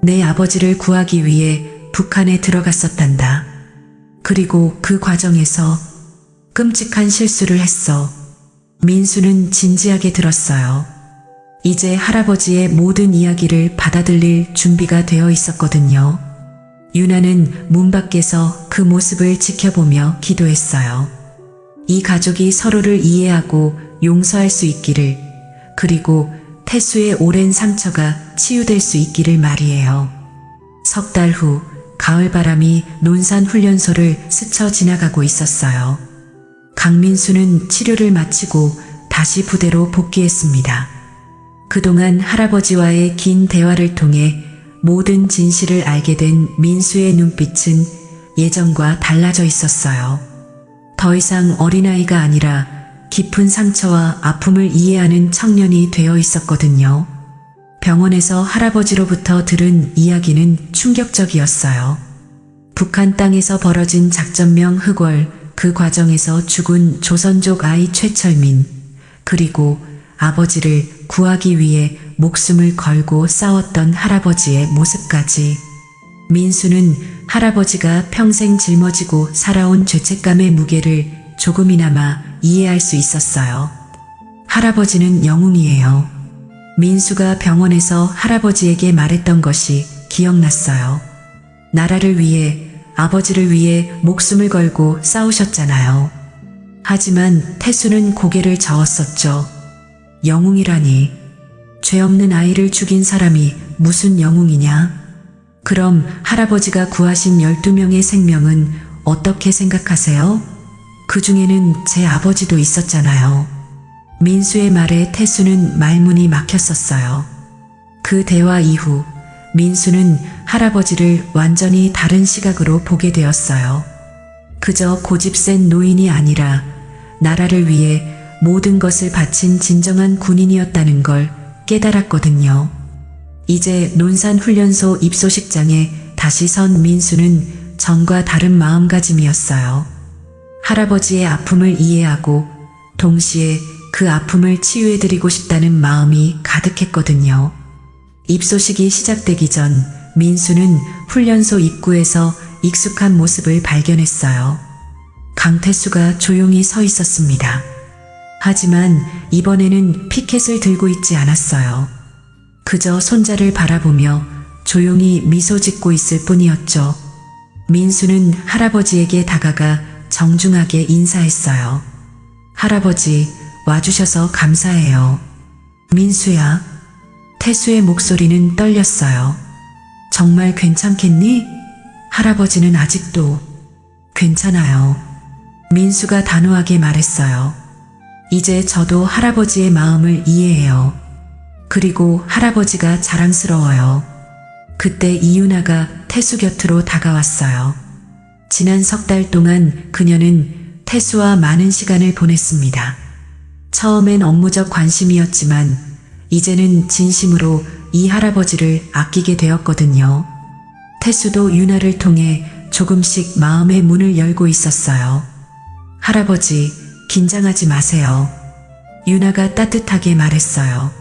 내 아버지를 구하기 위해 북한에 들어갔었단다. 그리고 그 과정에서 끔찍한 실수를 했어. 민수는 진지하게 들었어요. 이제 할아버지의 모든 이야기를 받아들일 준비가 되어 있었거든요. 유나는 문 밖에서 그 모습을 지켜보며 기도했어요. 이 가족이 서로를 이해하고 용서할 수 있기를, 그리고 태수의 오랜 상처가 치유될 수 있기를 말이에요. 석 달 후 가을바람이 논산 훈련소를 스쳐 지나가고 있었어요. 강민수는 치료를 마치고 다시 부대로 복귀했습니다. 그동안 할아버지와의 긴 대화를 통해 모든 진실을 알게 된 민수의 눈빛은 예전과 달라져 있었어요. 더 이상 어린아이가 아니라 깊은 상처와 아픔을 이해하는 청년이 되어 있었거든요. 병원에서 할아버지로부터 들은 이야기는 충격적이었어요. 북한 땅에서 벌어진 작전명 흑월, 그 과정에서 죽은 조선족 아이 최철민, 그리고 아버지를 구하기 위해 목숨을 걸고 싸웠던 할아버지의 모습까지. 민수는 할아버지가 평생 짊어지고 살아온 죄책감의 무게를 조금이나마 이해할 수 있었어요. 할아버지는 영웅이에요. 민수가 병원에서 할아버지에게 말했던 것이 기억났어요. 나라를 위해, 아버지를 위해 목숨을 걸고 싸우셨잖아요. 하지만 태수는 고개를 저었었죠. 영웅이라니. 죄 없는 아이를 죽인 사람이 무슨 영웅이냐? 그럼 할아버지가 구하신 12명의 생명은 어떻게 생각하세요? 그 중에는 제 아버지도 있었잖아요. 민수의 말에 태수는 말문이 막혔었어요. 그 대화 이후 민수는 할아버지를 완전히 다른 시각으로 보게 되었어요. 그저 고집센 노인이 아니라 나라를 위해 모든 것을 바친 진정한 군인이었다는 걸 깨달았거든요. 이제 논산훈련소 입소식장에 다시 선 민수는 전과 다른 마음가짐이었어요. 할아버지의 아픔을 이해하고 동시에 그 아픔을 치유해드리고 싶다는 마음이 가득했거든요. 입소식이 시작되기 전 민수는 훈련소 입구에서 익숙한 모습을 발견했어요. 강태수가 조용히 서 있었습니다. 하지만 이번에는 피켓을 들고 있지 않았어요. 그저 손자를 바라보며 조용히 미소 짓고 있을 뿐이었죠. 민수는 할아버지에게 다가가 정중하게 인사했어요. 할아버지, 와주셔서 감사해요. 민수야. 태수의 목소리는 떨렸어요. 정말 괜찮겠니? 할아버지는 아직도 괜찮아요. 민수가 단호하게 말했어요. 이제 저도 할아버지의 마음을 이해해요. 그리고 할아버지가 자랑스러워요. 그때 이윤아가 태수 곁으로 다가왔어요. 지난 석 달 동안 그녀는 태수와 많은 시간을 보냈습니다. 처음엔 업무적 관심이었지만 이제는 진심으로 이 할아버지를 아끼게 되었거든요. 태수도 윤아를 통해 조금씩 마음의 문을 열고 있었어요. 할아버지, 긴장하지 마세요. 윤아가 따뜻하게 말했어요.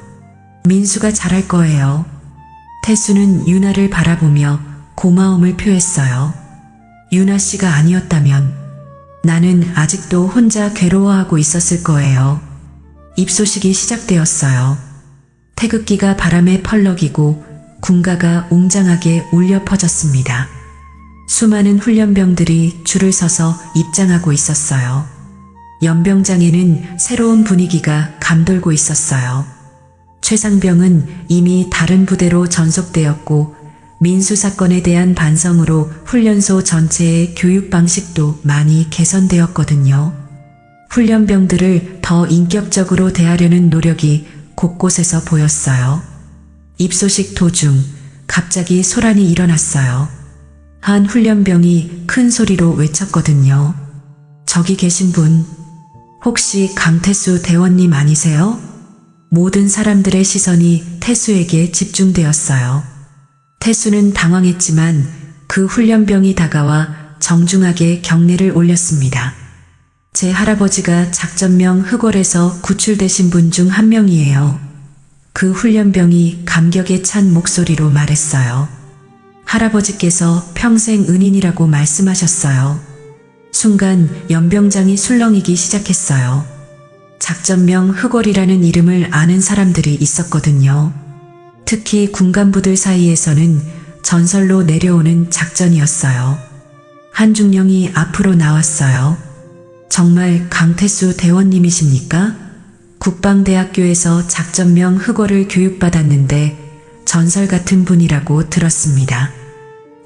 민수가 잘할 거예요. 태수는 윤아를 바라보며 고마움을 표했어요. 윤아 씨가 아니었다면 나는 아직도 혼자 괴로워하고 있었을 거예요. 입소식이 시작되었어요. 태극기가 바람에 펄럭이고 군가가 웅장하게 울려 퍼졌습니다. 수많은 훈련병들이 줄을 서서 입장하고 있었어요. 연병장에는 새로운 분위기가 감돌고 있었어요. 최상병은 이미 다른 부대로 전속되었고 민수 사건에 대한 반성으로 훈련소 전체의 교육 방식도 많이 개선되었거든요. 훈련병들을 더 인격적으로 대하려는 노력이 곳곳에서 보였어요. 입소식 도중 갑자기 소란이 일어났어요. 한 훈련병이 큰 소리로 외쳤거든요. 저기 계신 분, 혹시 강태수 대원님 아니세요? 모든 사람들의 시선이 태수에게 집중되었어요. 태수는 당황했지만 그 훈련병이 다가와 정중하게 경례를 올렸습니다. 제 할아버지가 작전명 흑월에서 구출되신 분 중 한 명이에요. 그 훈련병이 감격에 찬 목소리로 말했어요. 할아버지께서 평생 은인이라고 말씀하셨어요. 순간 연병장이 술렁이기 시작했어요. 작전명 흑월이라는 이름을 아는 사람들이 있었거든요. 특히 군간부들 사이에서는 전설로 내려오는 작전이었어요. 한중령이 앞으로 나왔어요. 정말 강태수 대원님이십니까? 국방대학교에서 작전명 흑월을 교육받았는데 전설 같은 분이라고 들었습니다.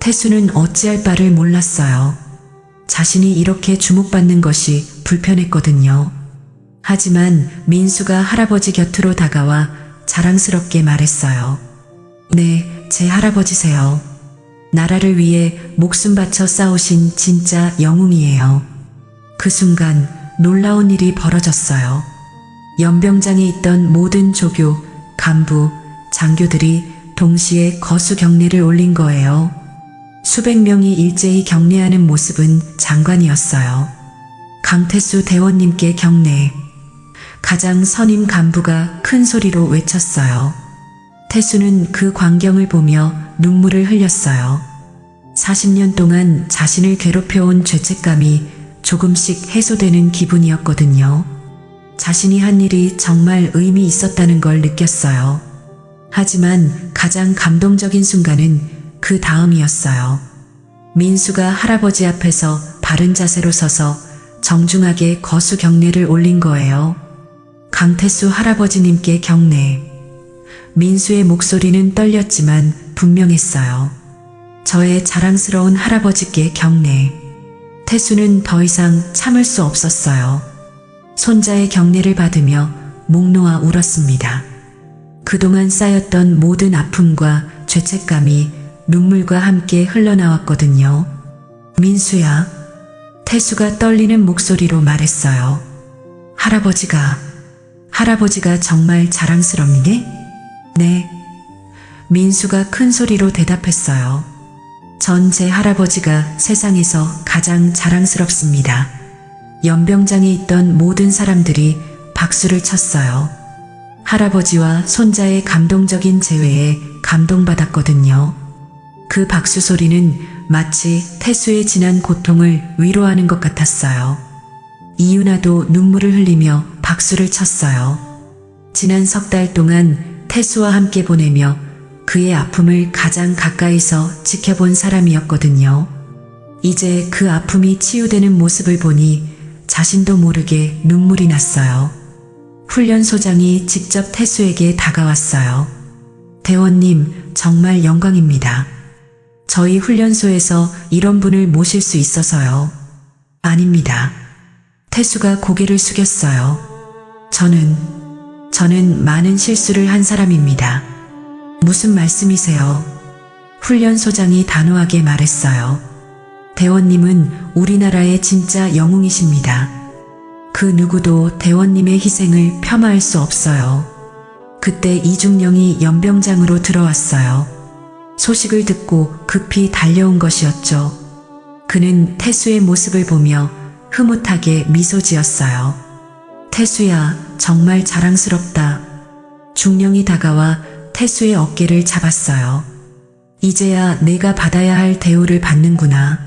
태수는 어찌할 바를 몰랐어요. 자신이 이렇게 주목받는 것이 불편했거든요. 하지만 민수가 할아버지 곁으로 다가와 자랑스럽게 말했어요. 네, 제 할아버지세요. 나라를 위해 목숨 바쳐 싸우신 진짜 영웅이에요. 그 순간 놀라운 일이 벌어졌어요. 연병장에 있던 모든 조교, 간부, 장교들이 동시에 거수 경례를 올린 거예요. 수백 명이 일제히 경례하는 모습은 장관이었어요. 강태수 대원님께 경례. 가장 선임 간부가 큰 소리로 외쳤어요. 태수는 그 광경을 보며 눈물을 흘렸어요. 40년 동안 자신을 괴롭혀온 죄책감이 조금씩 해소되는 기분이었거든요. 자신이 한 일이 정말 의미 있었다는 걸 느꼈어요. 하지만 가장 감동적인 순간은 그 다음이었어요. 민수가 할아버지 앞에서 바른 자세로 서서 정중하게 거수 경례를 올린 거예요. 강태수 할아버지님께 경례. 민수의 목소리는 떨렸지만 분명했어요. 저의 자랑스러운 할아버지께 경례. 태수는 더 이상 참을 수 없었어요. 손자의 경례를 받으며 목 놓아 울었습니다. 그동안 쌓였던 모든 아픔과 죄책감이 눈물과 함께 흘러나왔거든요. 민수야. 태수가 떨리는 목소리로 말했어요. 할아버지가 정말 자랑스럽니? 네. 민수가 큰 소리로 대답했어요. 전 제 할아버지가 세상에서 가장 자랑스럽습니다. 연병장에 있던 모든 사람들이 박수를 쳤어요. 할아버지와 손자의 감동적인 재회에 감동받았거든요. 그 박수 소리는 마치 태수의 지난 고통을 위로하는 것 같았어요. 이윤아도 눈물을 흘리며 박수를 쳤어요. 지난 석 달 동안 태수와 함께 보내며 그의 아픔을 가장 가까이서 지켜본 사람이었거든요. 이제 그 아픔이 치유되는 모습을 보니 자신도 모르게 눈물이 났어요. 훈련소장이 직접 태수에게 다가왔어요. 대원님, 정말 영광입니다. 저희 훈련소에서 이런 분을 모실 수 있어서요. 아닙니다. 태수가 고개를 숙였어요. 저는 많은 실수를 한 사람입니다. 무슨 말씀이세요? 훈련소장이 단호하게 말했어요. 대원님은 우리나라의 진짜 영웅이십니다. 그 누구도 대원님의 희생을 폄하할 수 없어요. 그때 이중령이 연병장으로 들어왔어요. 소식을 듣고 급히 달려온 것이었죠. 그는 태수의 모습을 보며 흐뭇하게 미소 지었어요. 태수야, 정말 자랑스럽다. 중령이 다가와 태수의 어깨를 잡았어요. 이제야 내가 받아야 할 대우를 받는구나.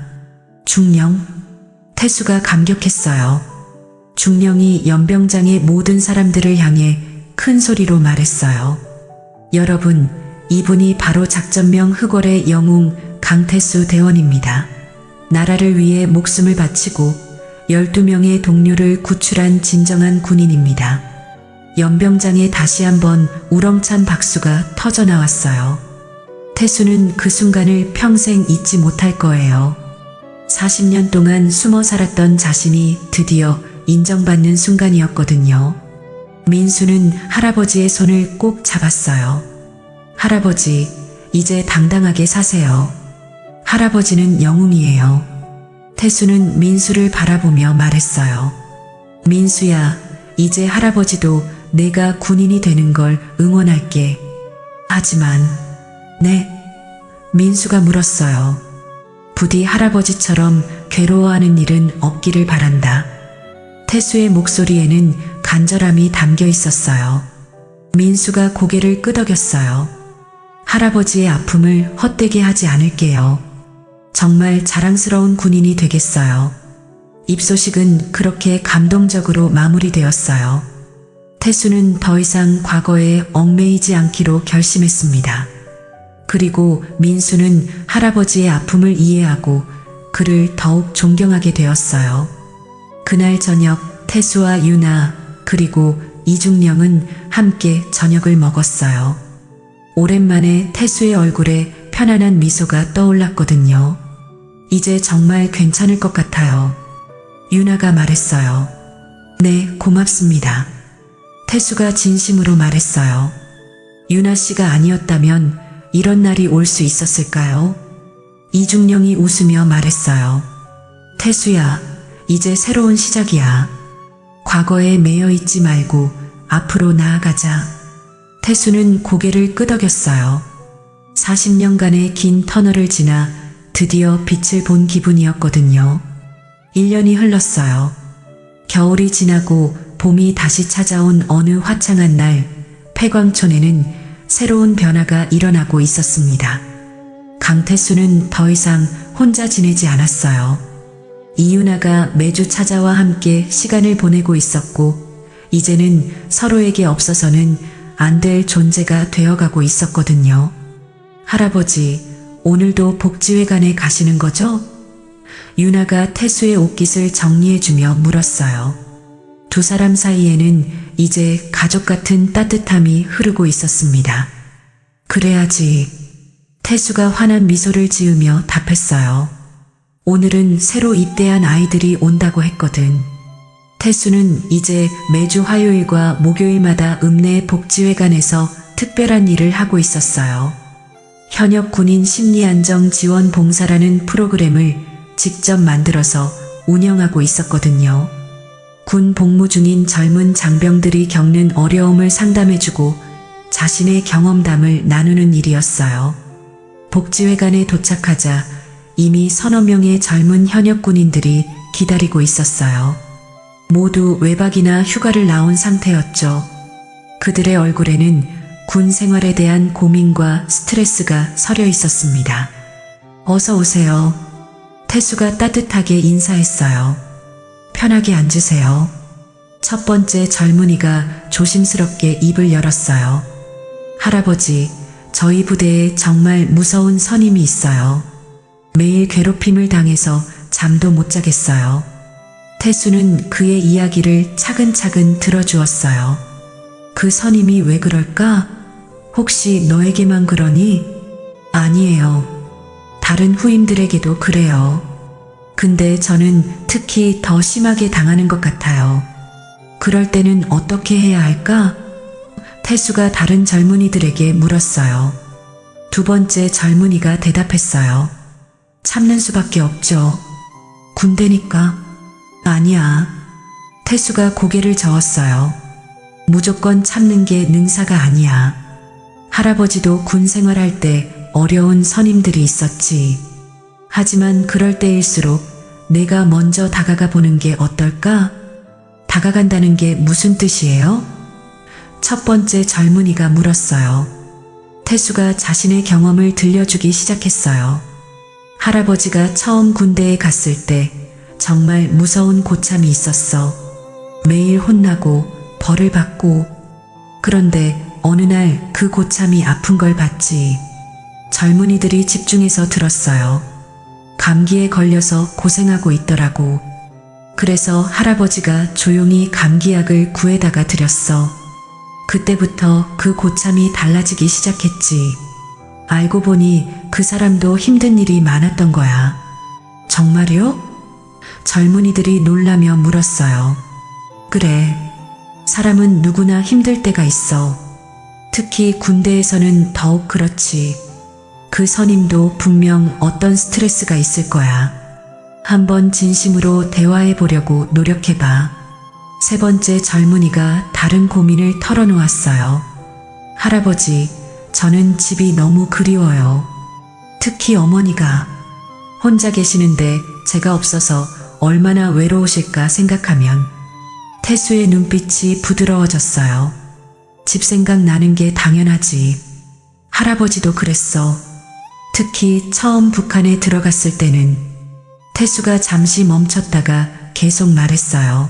중령? 태수가 감격했어요. 중령이 연병장의 모든 사람들을 향해 큰 소리로 말했어요. 여러분, 이분이 바로 작전명 흑월의 영웅 강태수 대원입니다. 나라를 위해 목숨을 바치고 12명의 동료를 구출한 진정한 군인입니다. 연병장에 다시 한번 우렁찬 박수가 터져나왔어요. 태수는 그 순간을 평생 잊지 못할 거예요. 40년 동안 숨어 살았던 자신이 드디어 인정받는 순간이었거든요. 민수는 할아버지의 손을 꼭 잡았어요. 할아버지, 이제 당당하게 사세요. 할아버지는 영웅이에요. 태수는 민수를 바라보며 말했어요. 민수야, 이제 할아버지도 내가 군인이 되는 걸 응원할게. 하지만, 네? 민수가 물었어요. 부디 할아버지처럼 괴로워하는 일은 없기를 바란다. 태수의 목소리에는 간절함이 담겨 있었어요. 민수가 고개를 끄덕였어요. 할아버지의 아픔을 헛되게 하지 않을게요. 정말 자랑스러운 군인이 되겠어요. 입소식은 그렇게 감동적으로 마무리되었어요. 태수는 더 이상 과거에 얽매이지 않기로 결심했습니다. 그리고 민수는 할아버지의 아픔을 이해하고 그를 더욱 존경하게 되었어요. 그날 저녁 태수와 유나 그리고 이중령은 함께 저녁을 먹었어요. 오랜만에 태수의 얼굴에 편안한 미소가 떠올랐거든요. 이제 정말 괜찮을 것 같아요. 유나가 말했어요. 네, 고맙습니다. 태수가 진심으로 말했어요. 유나 씨가 아니었다면 이런 날이 올 수 있었을까요? 이중령이 웃으며 말했어요. 태수야, 이제 새로운 시작이야. 과거에 매여 있지 말고 앞으로 나아가자. 태수는 고개를 끄덕였어요. 40년간의 긴 터널을 지나 드디어 빛을 본 기분이었거든요. 1년이 흘렀어요. 겨울이 지나고 봄이 다시 찾아온 어느 화창한 날, 폐광촌에는 새로운 변화가 일어나고 있었습니다. 강태수는 더 이상 혼자 지내지 않았어요. 이윤아가 매주 찾아와 함께 시간을 보내고 있었고, 이제는 서로에게 없어서는 안 될 존재가 되어가고 있었거든요. 할아버지, 오늘도 복지회관에 가시는 거죠? 유나가 태수의 옷깃을 정리해주며 물었어요. 두 사람 사이에는 이제 가족 같은 따뜻함이 흐르고 있었습니다. 그래야지. 태수가 환한 미소를 지으며 답했어요. 오늘은 새로 입대한 아이들이 온다고 했거든. 태수는 이제 매주 화요일과 목요일마다 읍내 복지회관에서 특별한 일을 하고 있었어요. 현역 군인 심리안정 지원 봉사라는 프로그램을 직접 만들어서 운영하고 있었거든요. 군 복무 중인 젊은 장병들이 겪는 어려움을 상담해주고 자신의 경험담을 나누는 일이었어요. 복지회관에 도착하자 이미 서너 명의 젊은 현역 군인들이 기다리고 있었어요. 모두 외박이나 휴가를 나온 상태였죠. 그들의 얼굴에는 군 생활에 대한 고민과 스트레스가 서려 있었습니다. 어서 오세요. 태수가 따뜻하게 인사했어요. 편하게 앉으세요. 첫 번째 젊은이가 조심스럽게 입을 열었어요. 할아버지, 저희 부대에 정말 무서운 선임이 있어요. 매일 괴롭힘을 당해서 잠도 못 자겠어요. 태수는 그의 이야기를 차근차근 들어주었어요. 그 선임이 왜 그럴까? 혹시 너에게만 그러니? 아니에요. 다른 후임들에게도 그래요. 근데 저는 특히 더 심하게 당하는 것 같아요. 그럴 때는 어떻게 해야 할까? 태수가 다른 젊은이들에게 물었어요. 두 번째 젊은이가 대답했어요. 참는 수밖에 없죠. 군대니까. 아니야. 태수가 고개를 저었어요. 무조건 참는 게 능사가 아니야. 할아버지도 군 생활할 때 어려운 선임들이 있었지. 하지만 그럴 때일수록 내가 먼저 다가가 보는 게 어떨까? 다가간다는 게 무슨 뜻이에요? 첫 번째 젊은이가 물었어요. 태수가 자신의 경험을 들려주기 시작했어요. 할아버지가 처음 군대에 갔을 때 정말 무서운 고참이 있었어. 매일 혼나고 벌을 받고. 그런데 어느 날 그 고참이 아픈 걸 봤지. 젊은이들이 집중해서 들었어요. 감기에 걸려서 고생하고 있더라고. 그래서 할아버지가 조용히 감기약을 구해다가 드렸어. 그때부터 그 고참이 달라지기 시작했지. 알고 보니 그 사람도 힘든 일이 많았던 거야. 정말요? 젊은이들이 놀라며 물었어요. 그래. 사람은 누구나 힘들 때가 있어. 특히 군대에서는 더욱 그렇지. 그 선임도 분명 어떤 스트레스가 있을 거야. 한번 진심으로 대화해 보려고 노력해봐. 세 번째 젊은이가 다른 고민을 털어놓았어요. 할아버지, 저는 집이 너무 그리워요. 특히 어머니가 혼자 계시는데 제가 없어서 얼마나 외로우실까 생각하면. 태수의 눈빛이 부드러워졌어요. 집 생각 나는 게 당연하지. 할아버지도 그랬어. 특히 처음 북한에 들어갔을 때는. 태수가 잠시 멈췄다가 계속 말했어요.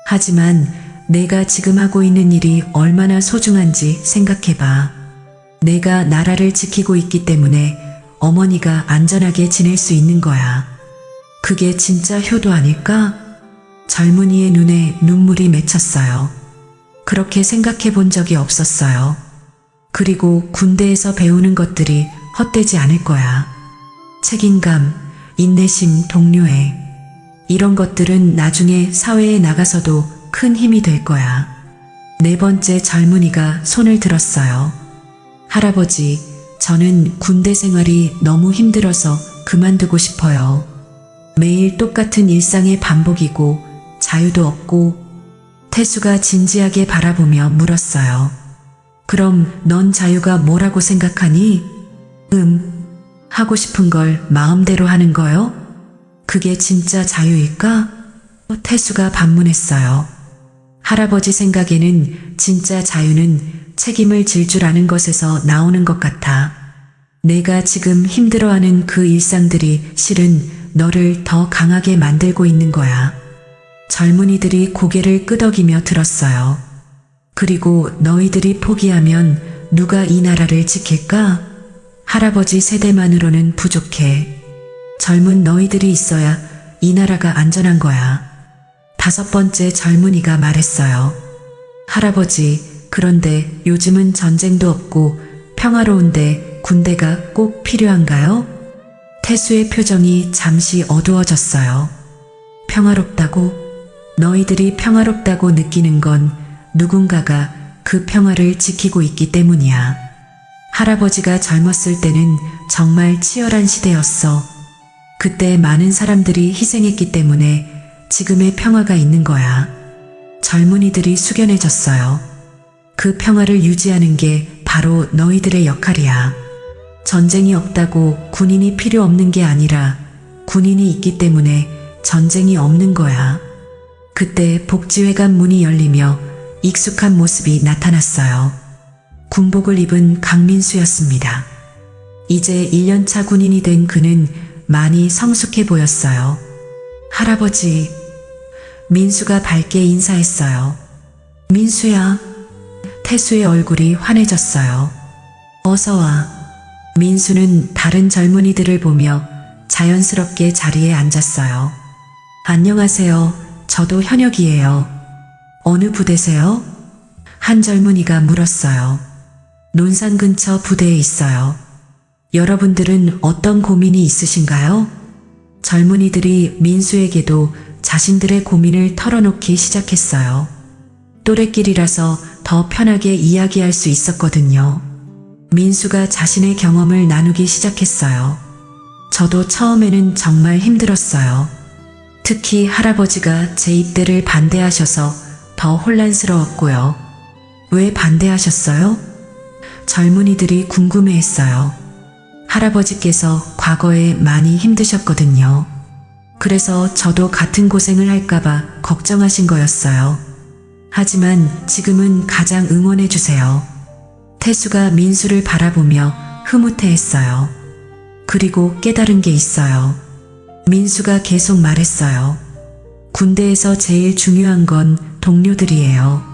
하지만 내가 지금 하고 있는 일이 얼마나 소중한지 생각해봐. 내가 나라를 지키고 있기 때문에 어머니가 안전하게 지낼 수 있는 거야. 그게 진짜 효도 아닐까? 젊은이의 눈에 눈물이 맺혔어요. 그렇게 생각해 본 적이 없었어요. 그리고 군대에서 배우는 것들이 헛되지 않을 거야. 책임감, 인내심, 동료애. 이런 것들은 나중에 사회에 나가서도 큰 힘이 될 거야. 네 번째 젊은이가 손을 들었어요. 할아버지, 저는 군대 생활이 너무 힘들어서 그만두고 싶어요. 매일 똑같은 일상의 반복이고 자유도 없고. 태수가 진지하게 바라보며 물었어요. 그럼 넌 자유가 뭐라고 생각하니? 하고 싶은 걸 마음대로 하는 거요? 그게 진짜 자유일까? 태수가 반문했어요. 할아버지 생각에는 진짜 자유는 책임을 질 줄 아는 것에서 나오는 것 같아. 내가 지금 힘들어하는 그 일상들이 실은 너를 더 강하게 만들고 있는 거야. 젊은이들이 고개를 끄덕이며 들었어요. 그리고 너희들이 포기하면 누가 이 나라를 지킬까? 할아버지 세대만으로는 부족해. 젊은 너희들이 있어야 이 나라가 안전한 거야. 다섯 번째 젊은이가 말했어요. 할아버지, 그런데 요즘은 전쟁도 없고 평화로운데 군대가 꼭 필요한가요? 태수의 표정이 잠시 어두워졌어요. 평화롭다고? 너희들이 평화롭다고 느끼는 건 누군가가 그 평화를 지키고 있기 때문이야. 할아버지가 젊었을 때는 정말 치열한 시대였어. 그때 많은 사람들이 희생했기 때문에 지금의 평화가 있는 거야. 젊은이들이 숙연해졌어요. 그 평화를 유지하는 게 바로 너희들의 역할이야. 전쟁이 없다고 군인이 필요 없는 게 아니라 군인이 있기 때문에 전쟁이 없는 거야. 그때 복지회관 문이 열리며 익숙한 모습이 나타났어요. 군복을 입은 강민수였습니다. 이제 1년차 군인이 된 그는 많이 성숙해 보였어요. 할아버지, 민수가 밝게 인사했어요. 민수야. 태수의 얼굴이 환해졌어요. 어서 와. 민수는 다른 젊은이들을 보며 자연스럽게 자리에 앉았어요. 안녕하세요. 저도 현역이에요. 어느 부대세요? 한 젊은이가 물었어요. 논산 근처 부대에 있어요. 여러분들은 어떤 고민이 있으신가요? 젊은이들이 민수에게도 자신들의 고민을 털어놓기 시작했어요. 또래끼리라서 더 편하게 이야기할 수 있었거든요. 민수가 자신의 경험을 나누기 시작했어요. 저도 처음에는 정말 힘들었어요. 특히 할아버지가 제 입대를 반대하셔서 더 혼란스러웠고요. 왜 반대하셨어요? 젊은이들이 궁금해했어요. 할아버지께서 과거에 많이 힘드셨거든요. 그래서 저도 같은 고생을 할까봐 걱정하신 거였어요. 하지만 지금은 가장 응원해주세요. 태수가 민수를 바라보며 흐뭇해했어요. 그리고 깨달은 게 있어요. 민수가 계속 말했어요. 군대에서 제일 중요한 건 동료들이에요.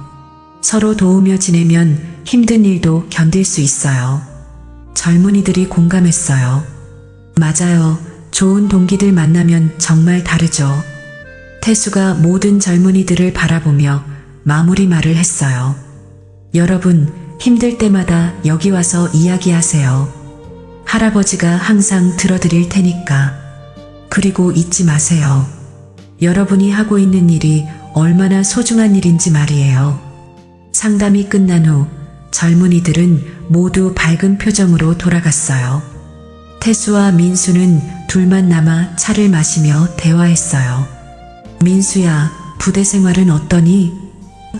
서로 도우며 지내면 힘든 일도 견딜 수 있어요. 젊은이들이 공감했어요. 맞아요. 좋은 동기들 만나면 정말 다르죠. 태수가 모든 젊은이들을 바라보며 마무리 말을 했어요. 여러분, 힘들 때마다 여기 와서 이야기하세요. 할아버지가 항상 들어드릴 테니까. 그리고 잊지 마세요. 여러분이 하고 있는 일이 얼마나 소중한 일인지 말이에요. 상담이 끝난 후 젊은이들은 모두 밝은 표정으로 돌아갔어요. 태수와 민수는 둘만 남아 차를 마시며 대화했어요. 민수야, 부대 생활은 어떠니?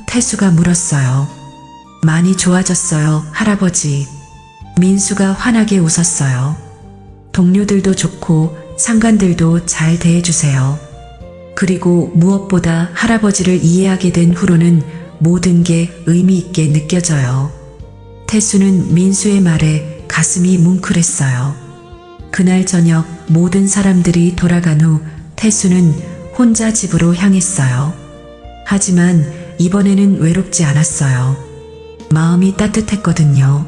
태수가 물었어요. 많이 좋아졌어요, 할아버지. 민수가 환하게 웃었어요. 동료들도 좋고 상관들도 잘 대해주세요. 그리고 무엇보다 할아버지를 이해하게 된 후로는 모든 게 의미 있게 느껴져요. 태수는 민수의 말에 가슴이 뭉클했어요. 그날 저녁 모든 사람들이 돌아간 후 태수는 혼자 집으로 향했어요. 하지만 이번에는 외롭지 않았어요. 마음이 따뜻했거든요.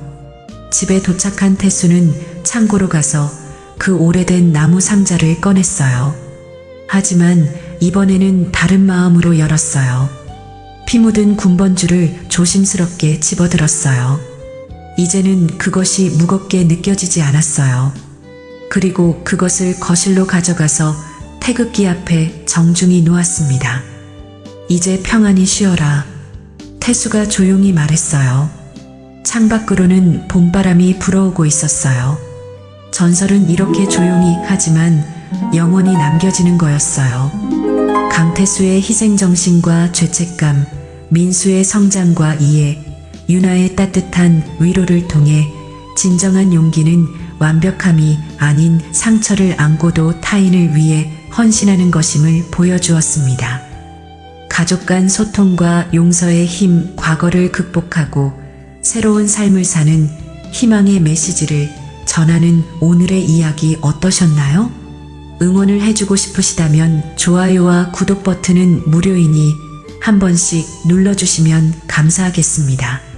집에 도착한 태수는 창고로 가서 그 오래된 나무 상자를 꺼냈어요. 하지만 이번에는 다른 마음으로 열었어요. 피 묻은 군번줄을 조심스럽게 집어들었어요. 이제는 그것이 무겁게 느껴지지 않았어요. 그리고 그것을 거실로 가져가서 태극기 앞에 정중히 놓았습니다. 이제 편안히 쉬어라. 태수가 조용히 말했어요. 창밖으로는 봄바람이 불어오고 있었어요. 전설은 이렇게 조용히 하지만 영원히 남겨지는 거였어요. 강태수의 희생정신과 죄책감, 민수의 성장과 이해, 윤아의 따뜻한 위로를 통해 진정한 용기는 완벽함이 아닌 상처를 안고도 타인을 위해 헌신하는 것임을 보여주었습니다. 가족 간 소통과 용서의 힘, 과거를 극복하고 새로운 삶을 사는 희망의 메시지를 전하는 오늘의 이야기 어떠셨나요? 응원을 해주고 싶으시다면 좋아요와 구독 버튼은 무료이니 한 번씩 눌러주시면 감사하겠습니다.